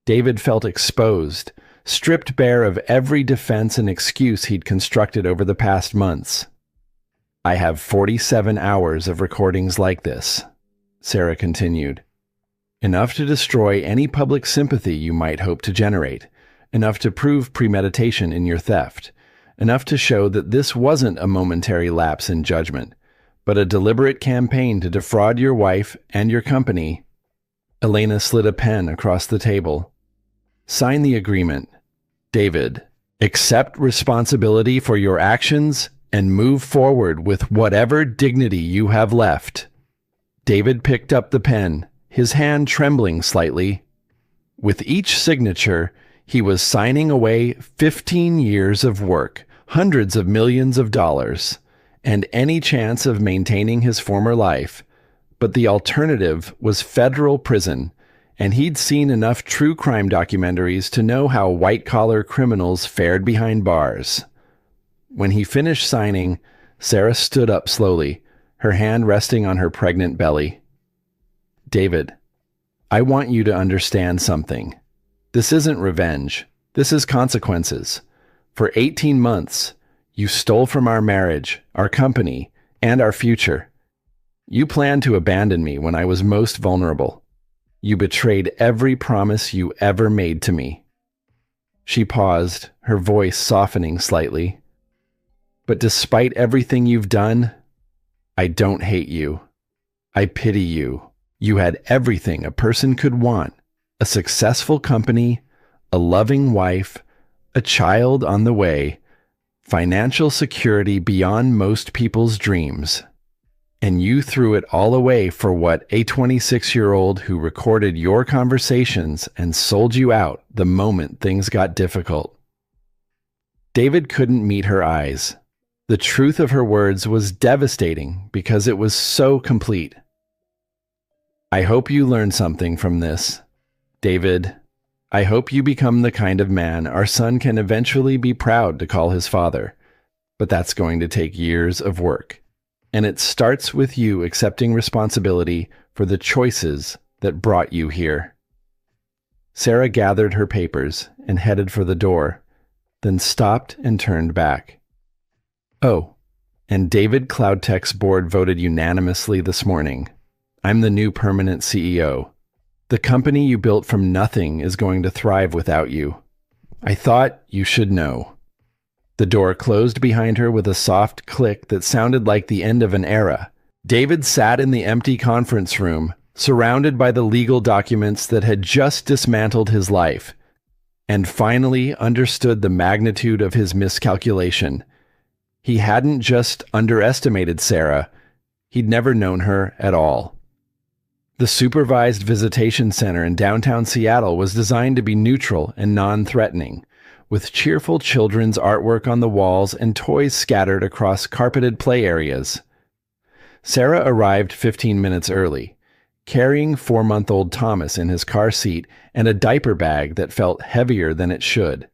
David felt exposed, stripped bare of every defense and excuse he'd constructed over the past months. "I have 47 hours of recordings like this," Sarah continued. "Enough to destroy any public sympathy you might hope to generate, enough to prove premeditation in your theft, enough to show that this wasn't a momentary lapse in judgment, but a deliberate campaign to defraud your wife and your company." Elena slid a pen across the table. "Sign the agreement. David, accept responsibility for your actions and move forward with whatever dignity you have left." David picked up the pen, his hand trembling slightly. With each signature, he was signing away 15 years of work, hundreds of millions of dollars, and any chance of maintaining his former life. But the alternative was federal prison, and he'd seen enough true crime documentaries to know how white-collar criminals fared behind bars. When he finished signing, Sarah stood up slowly, her hand resting on her pregnant belly. "David, I want you to understand something. This isn't revenge. This is consequences. For 18 months, you stole from our marriage, our company, and our future. You planned to abandon me when I was most vulnerable. You betrayed every promise you ever made to me." She paused, her voice softening slightly. "But despite everything you've done, I don't hate you. I pity you. You had everything a person could want: a successful company, a loving wife, a child on the way, Financial security beyond most people's dreams. And you threw it all away for what, a 26-year-old who recorded your conversations and sold you out the moment things got difficult. David couldn't meet her eyes. The truth of her words was devastating because it was so complete. I hope you learn something from this. David, I hope you become the kind of man our son can eventually be proud to call his father. But that's going to take years of work. And it starts with you accepting responsibility for the choices that brought you here. Sarah gathered her papers and headed for the door, then stopped and turned back. Oh, and David Cloudtech's board voted unanimously this morning. I'm the new permanent CEO. The company you built from nothing is going to thrive without you. I thought you should know. The door closed behind her with a soft click that sounded like the end of an era. David sat in the empty conference room, surrounded by the legal documents that had just dismantled his life, and finally understood the magnitude of his miscalculation. He hadn't just underestimated Sarah, he'd never known her at all. The supervised visitation center in downtown Seattle was designed to be neutral and non-threatening, with cheerful children's artwork on the walls and toys scattered across carpeted play areas. Sarah arrived 15 minutes early, carrying 4-month-old Thomas in his car seat and a diaper bag that felt heavier than it should.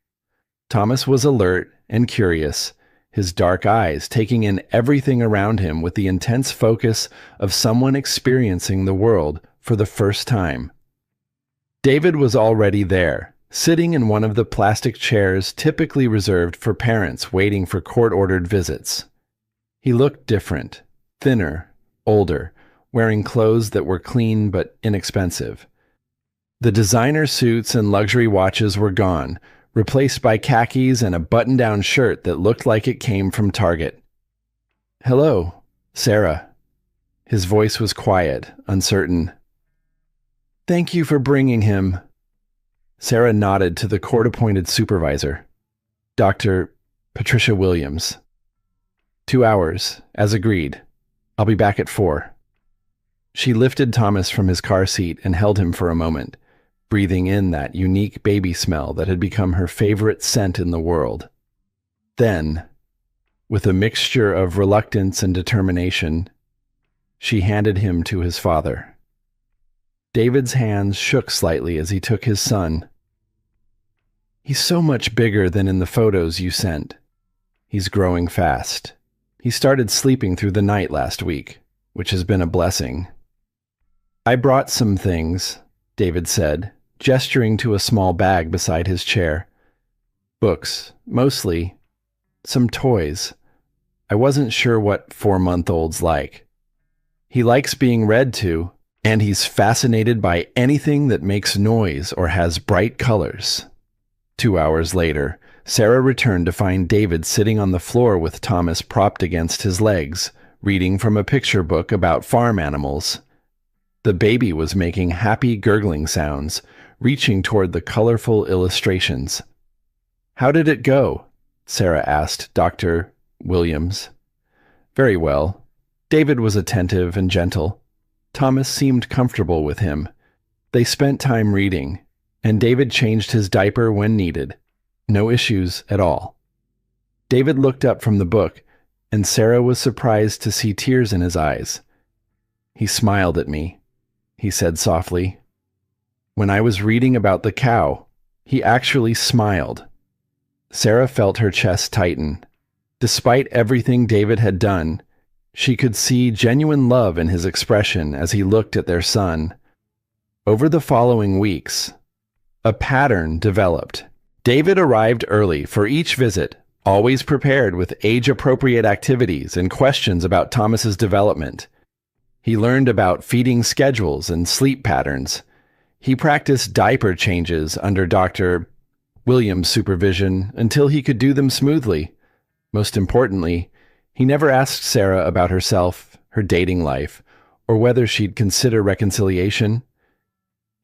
Thomas was alert and curious, his dark eyes taking in everything around him with the intense focus of someone experiencing the world for the first time. David was already there, sitting in one of the plastic chairs typically reserved for parents waiting for court-ordered visits. He looked different, thinner, older, wearing clothes that were clean but inexpensive. The designer suits and luxury watches were gone, replaced by khakis and a button-down shirt that looked like it came from Target. "Hello, Sarah." His voice was quiet, uncertain. "Thank you for bringing him." Sarah nodded to the court-appointed supervisor, Dr. Patricia Williams. 2 hours, as agreed. I'll be back at 4. She lifted Thomas from his car seat and held him for a moment, breathing in that unique baby smell that had become her favorite scent in the world. Then, with a mixture of reluctance and determination, she handed him to his father. David's hands shook slightly as he took his son. "He's so much bigger than in the photos you sent. He's growing fast. He started sleeping through the night last week, which has been a blessing." "I brought some things," David said, gesturing to a small bag beside his chair. "Books, mostly. Some toys. I wasn't sure what 4-month-olds like. He likes being read to, and he's fascinated by anything that makes noise or has bright colors." 2 hours later, Sarah returned to find David sitting on the floor with Thomas propped against his legs, reading from a picture book about farm animals. The baby was making happy gurgling sounds, reaching toward the colorful illustrations. "How did it go?" Sarah asked Dr. Williams. "Very well." David was attentive and gentle. Thomas seemed comfortable with him. They spent time reading, and David changed his diaper when needed. No issues at all. David looked up from the book, and Sarah was surprised to see tears in his eyes. "He smiled at me," he said softly. "When I was reading about the cow, he actually smiled." Sarah felt her chest tighten. Despite everything David had done, she could see genuine love in his expression as he looked at their son. Over the following weeks, a pattern developed. David arrived early for each visit, always prepared with age-appropriate activities and questions about Thomas's development. He learned about feeding schedules and sleep patterns. He practiced diaper changes under Dr. Williams' supervision until he could do them smoothly. Most importantly, he never asked Sarah about herself, her dating life, or whether she'd consider reconciliation.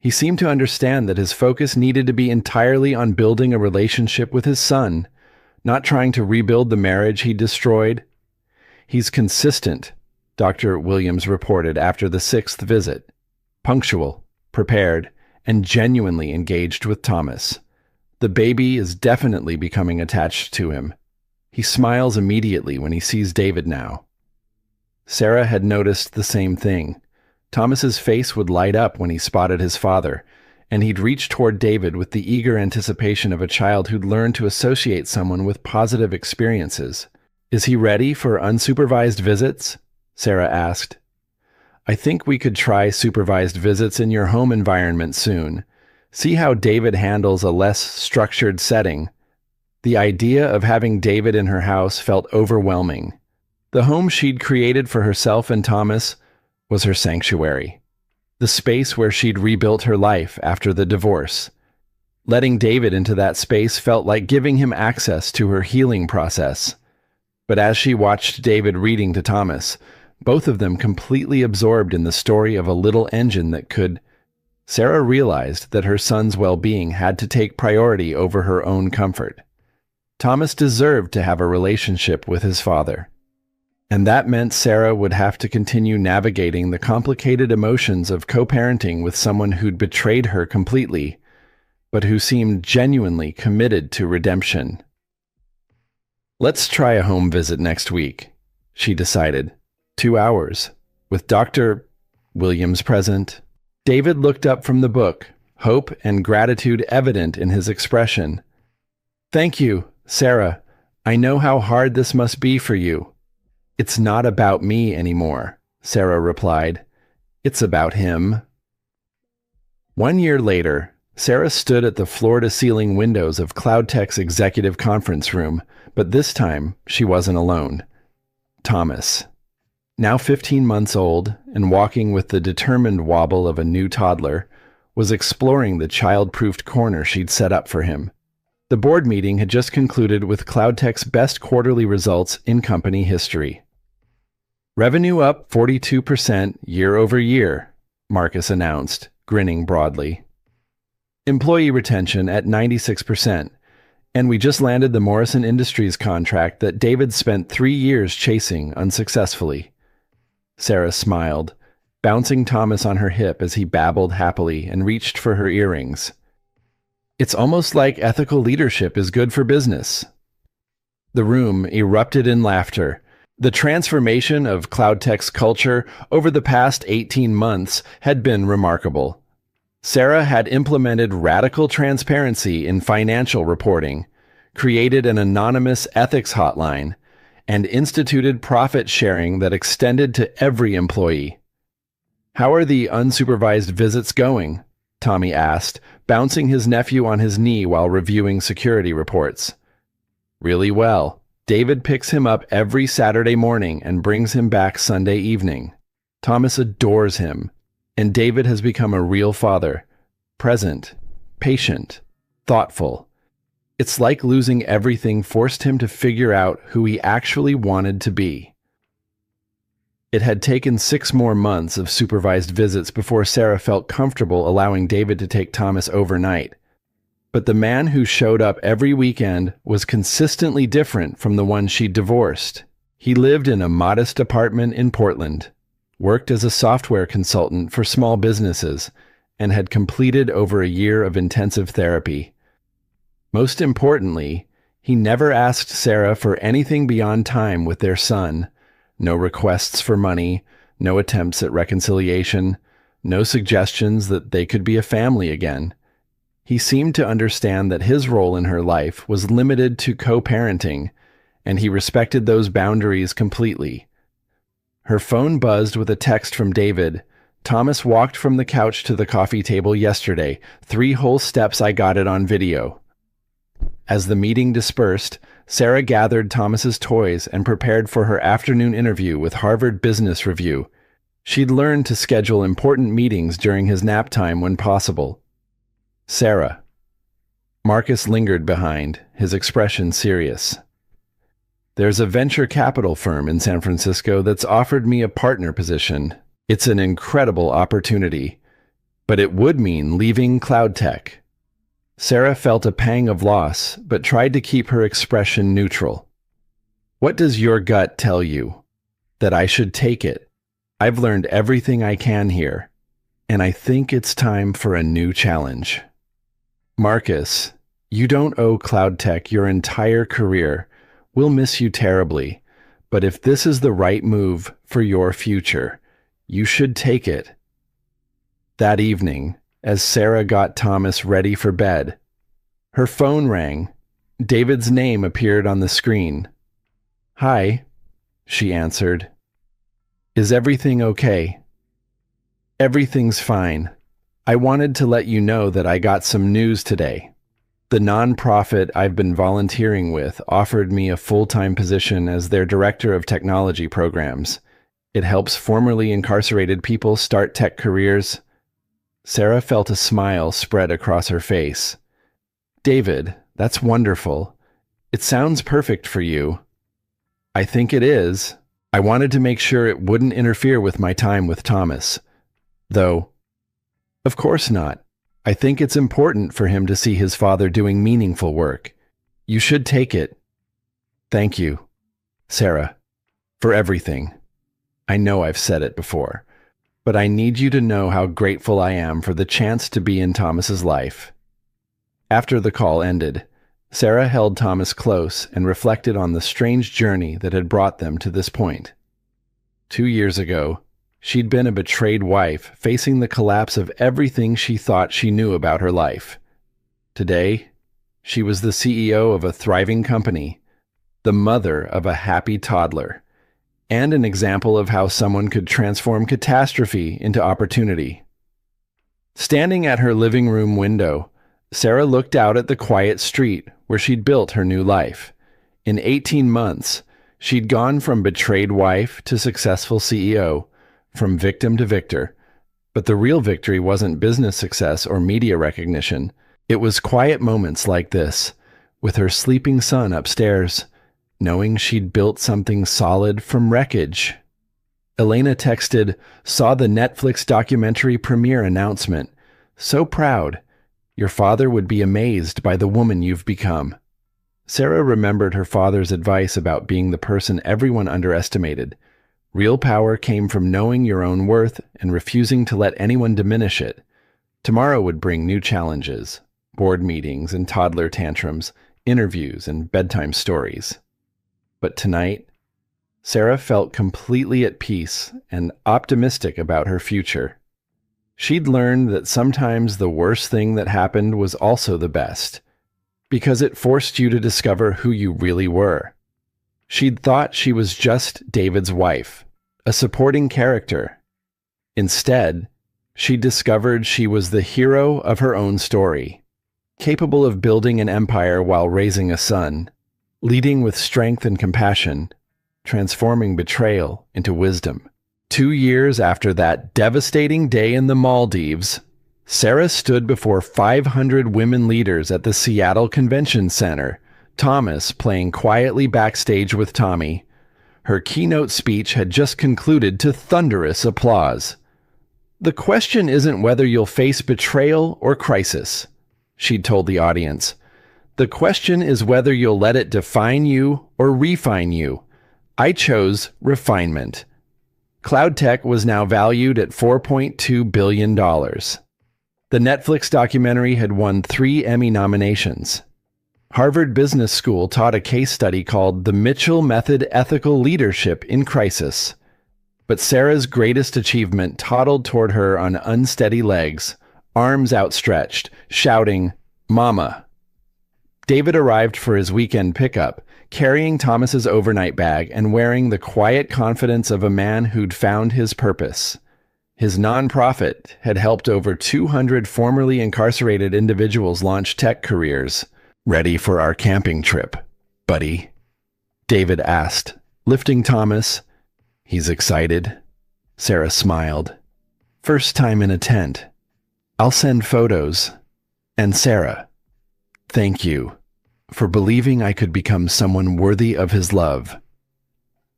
He seemed to understand that his focus needed to be entirely on building a relationship with his son, not trying to rebuild the marriage he destroyed. He's consistent, Dr. Williams reported after the 6th visit. Punctual, prepared, and genuinely engaged with Thomas. The baby is definitely becoming attached to him. He smiles immediately when he sees David now. Sarah had noticed the same thing. Thomas's face would light up when he spotted his father, and he'd reach toward David with the eager anticipation of a child who'd learned to associate someone with positive experiences. "Is he ready for unsupervised visits?" Sarah asked. "I think we could try supervised visits in your home environment soon. See how David handles a less structured setting." The idea of having David in her house felt overwhelming. The home she'd created for herself and Thomas was her sanctuary, the space where she'd rebuilt her life after the divorce. Letting David into that space felt like giving him access to her healing process. But as she watched David reading to Thomas, both of them completely absorbed in the story of a little engine that could, Sarah realized that her son's well-being had to take priority over her own comfort. Thomas deserved to have a relationship with his father. And that meant Sarah would have to continue navigating the complicated emotions of co-parenting with someone who'd betrayed her completely, but who seemed genuinely committed to redemption. "Let's try a home visit next week," she decided. 2 hours, with Dr. Williams present. David looked up from the book, hope and gratitude evident in his expression. "Thank you, Sarah. I know how hard this must be for you." "It's not about me anymore," Sarah replied. "It's about him." 1 year later, Sarah stood at the floor-to-ceiling windows of CloudTech's executive conference room, but this time she wasn't alone. Thomas, now 15 months old and walking with the determined wobble of a new toddler, was exploring the child-proofed corner she'd set up for him. The board meeting had just concluded with CloudTech's best quarterly results in company history. "Revenue up 42% year over year," Marcus announced, grinning broadly. "Employee retention at 96%, and we just landed the Morrison Industries contract that David spent 3 years chasing unsuccessfully." Sarah smiled, bouncing Thomas on her hip as he babbled happily and reached for her earrings. "It's almost like ethical leadership is good for business." The room erupted in laughter. The transformation of CloudTech's culture over the past 18 months had been remarkable. Sarah had implemented radical transparency in financial reporting, created an anonymous ethics hotline, and instituted profit sharing that extended to every employee. "How are the unsupervised visits going?" Tommy asked, bouncing his nephew on his knee while reviewing security reports. "Really well. David picks him up every Saturday morning and brings him back Sunday evening. Thomas adores him, and David has become a real father, present, patient, thoughtful. It's like losing everything forced him to figure out who he actually wanted to be." It had taken 6 more months of supervised visits before Sarah felt comfortable allowing David to take Thomas overnight. But the man who showed up every weekend was consistently different from the one she'd divorced. He lived in a modest apartment in Portland, worked as a software consultant for small businesses, and had completed over a year of intensive therapy. Most importantly, he never asked Sarah for anything beyond time with their son. No requests for money, no attempts at reconciliation, no suggestions that they could be a family again. He seemed to understand that his role in her life was limited to co-parenting, and he respected those boundaries completely. Her phone buzzed with a text from David. "Thomas walked from the couch to the coffee table yesterday. 3 whole steps. I got it on video." As the meeting dispersed, Sarah gathered Thomas's toys and prepared for her afternoon interview with Harvard Business Review. She'd learned to schedule important meetings during his nap time when possible. "Sarah." Marcus lingered behind, his expression serious. "There's a venture capital firm in San Francisco that's offered me a partner position. It's an incredible opportunity, but it would mean leaving CloudTech." Sarah felt a pang of loss, but tried to keep her expression neutral. What does your gut tell you? That I should take it. I've learned everything I can here, and I think it's time for a new challenge. Marcus, you don't owe Cloud Tech your entire career. We'll miss you terribly, but if this is the right move for your future, you should take it. That evening, as Sarah got Thomas ready for bed, her phone rang. David's name appeared on the screen. "Hi," she answered. "Is everything okay?" "Everything's fine. I wanted to let you know that I got some news today. The nonprofit I've been volunteering with offered me a full-time position as their director of technology programs. It helps formerly incarcerated people start tech careers." Sarah felt a smile spread across her face. "David, that's wonderful. It sounds perfect for you." "I think it is. I wanted to make sure it wouldn't interfere with my time with Thomas. Though, of course not. I think it's important for him to see his father doing meaningful work. You should take it." "Thank you, Sarah, for everything. I know I've said it before, but I need you to know how grateful I am for the chance to be in Thomas's life." After the call ended, Sarah held Thomas close and reflected on the strange journey that had brought them to this point. 2 years ago, she'd been a betrayed wife facing the collapse of everything she thought she knew about her life. Today, she was the CEO of a thriving company, the mother of a happy toddler, and an example of how someone could transform catastrophe into opportunity. Standing at her living room window, Sarah looked out at the quiet street where she'd built her new life. In 18 months, she'd gone from betrayed wife to successful CEO, from victim to victor. But the real victory wasn't business success or media recognition. It was quiet moments like this, with her sleeping son upstairs, knowing she'd built something solid from wreckage. Elena texted, "Saw the Netflix documentary premiere announcement. So proud. Your father would be amazed by the woman you've become." Sarah remembered her father's advice about being the person everyone underestimated. Real power came from knowing your own worth and refusing to let anyone diminish it. Tomorrow would bring new challenges, board meetings and toddler tantrums, interviews and bedtime stories. But tonight, Sarah felt completely at peace and optimistic about her future. She'd learned that sometimes the worst thing that happened was also the best, because it forced you to discover who you really were. She'd thought she was just David's wife, a supporting character. Instead, she discovered she was the hero of her own story, capable of building an empire while raising a son, leading with strength and compassion, transforming betrayal into wisdom. 2 years after that devastating day in the Maldives, Sarah stood before 500 women leaders at the Seattle Convention Center, Thomas playing quietly backstage with Tommy. Her keynote speech had just concluded to thunderous applause. "The question isn't whether you'll face betrayal or crisis," she'd told the audience. "The question is whether you'll let it define you or refine you. I chose refinement." Cloud Tech was now valued at $4.2 billion. The Netflix documentary had won 3 Emmy nominations. Harvard Business School taught a case study called The Mitchell Method: Ethical Leadership in Crisis. But Sarah's greatest achievement toddled toward her on unsteady legs, arms outstretched, shouting, "Mama." David arrived for his weekend pickup, carrying Thomas's overnight bag and wearing the quiet confidence of a man who'd found his purpose. His nonprofit had helped over 200 formerly incarcerated individuals launch tech careers. "Ready for our camping trip, buddy?" David asked, lifting Thomas. "He's excited." Sarah smiled. "First time in a tent. I'll send photos." And Sarah, "Thank you for believing I could become someone worthy of his love."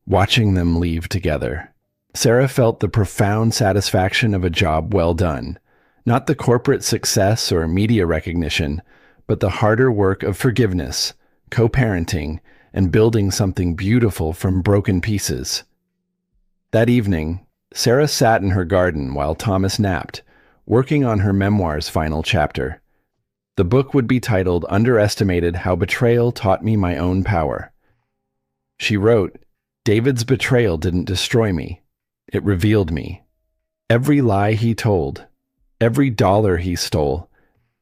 Watching them leave together, Sarah felt the profound satisfaction of a job well done, not the corporate success or media recognition, but the harder work of forgiveness, co-parenting, and building something beautiful from broken pieces. That evening, Sarah sat in her garden while Thomas napped, working on her memoir's final chapter. The book would be titled "Underestimated: How Betrayal Taught Me My Own Power." She wrote, "David's betrayal didn't destroy me. It revealed me. Every lie he told, every dollar he stole,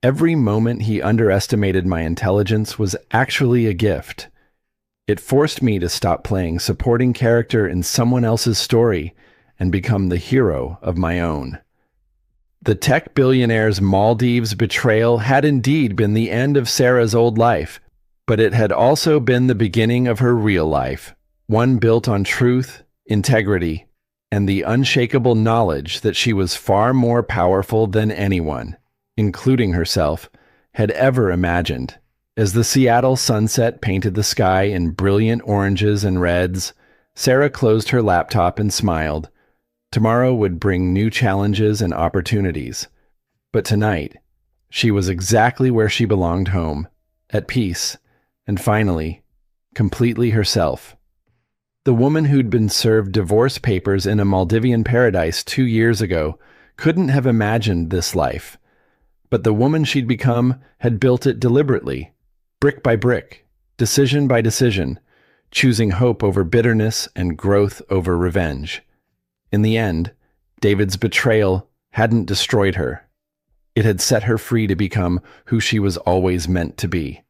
every moment he underestimated my intelligence was actually a gift. It forced me to stop playing supporting character in someone else's story and become the hero of my own." The tech billionaire's Maldives betrayal had indeed been the end of Sarah's old life, but it had also been the beginning of her real life, one built on truth, integrity, and the unshakable knowledge that she was far more powerful than anyone, including herself, had ever imagined. As the Seattle sunset painted the sky in brilliant oranges and reds, Sarah closed her laptop and smiled. Tomorrow would bring new challenges and opportunities. But tonight, she was exactly where she belonged, home, at peace, and finally, completely herself. The woman who'd been served divorce papers in a Maldivian paradise 2 years ago couldn't have imagined this life. But the woman she'd become had built it deliberately, brick by brick, decision by decision, choosing hope over bitterness and growth over revenge. In the end, David's betrayal hadn't destroyed her. It had set her free to become who she was always meant to be.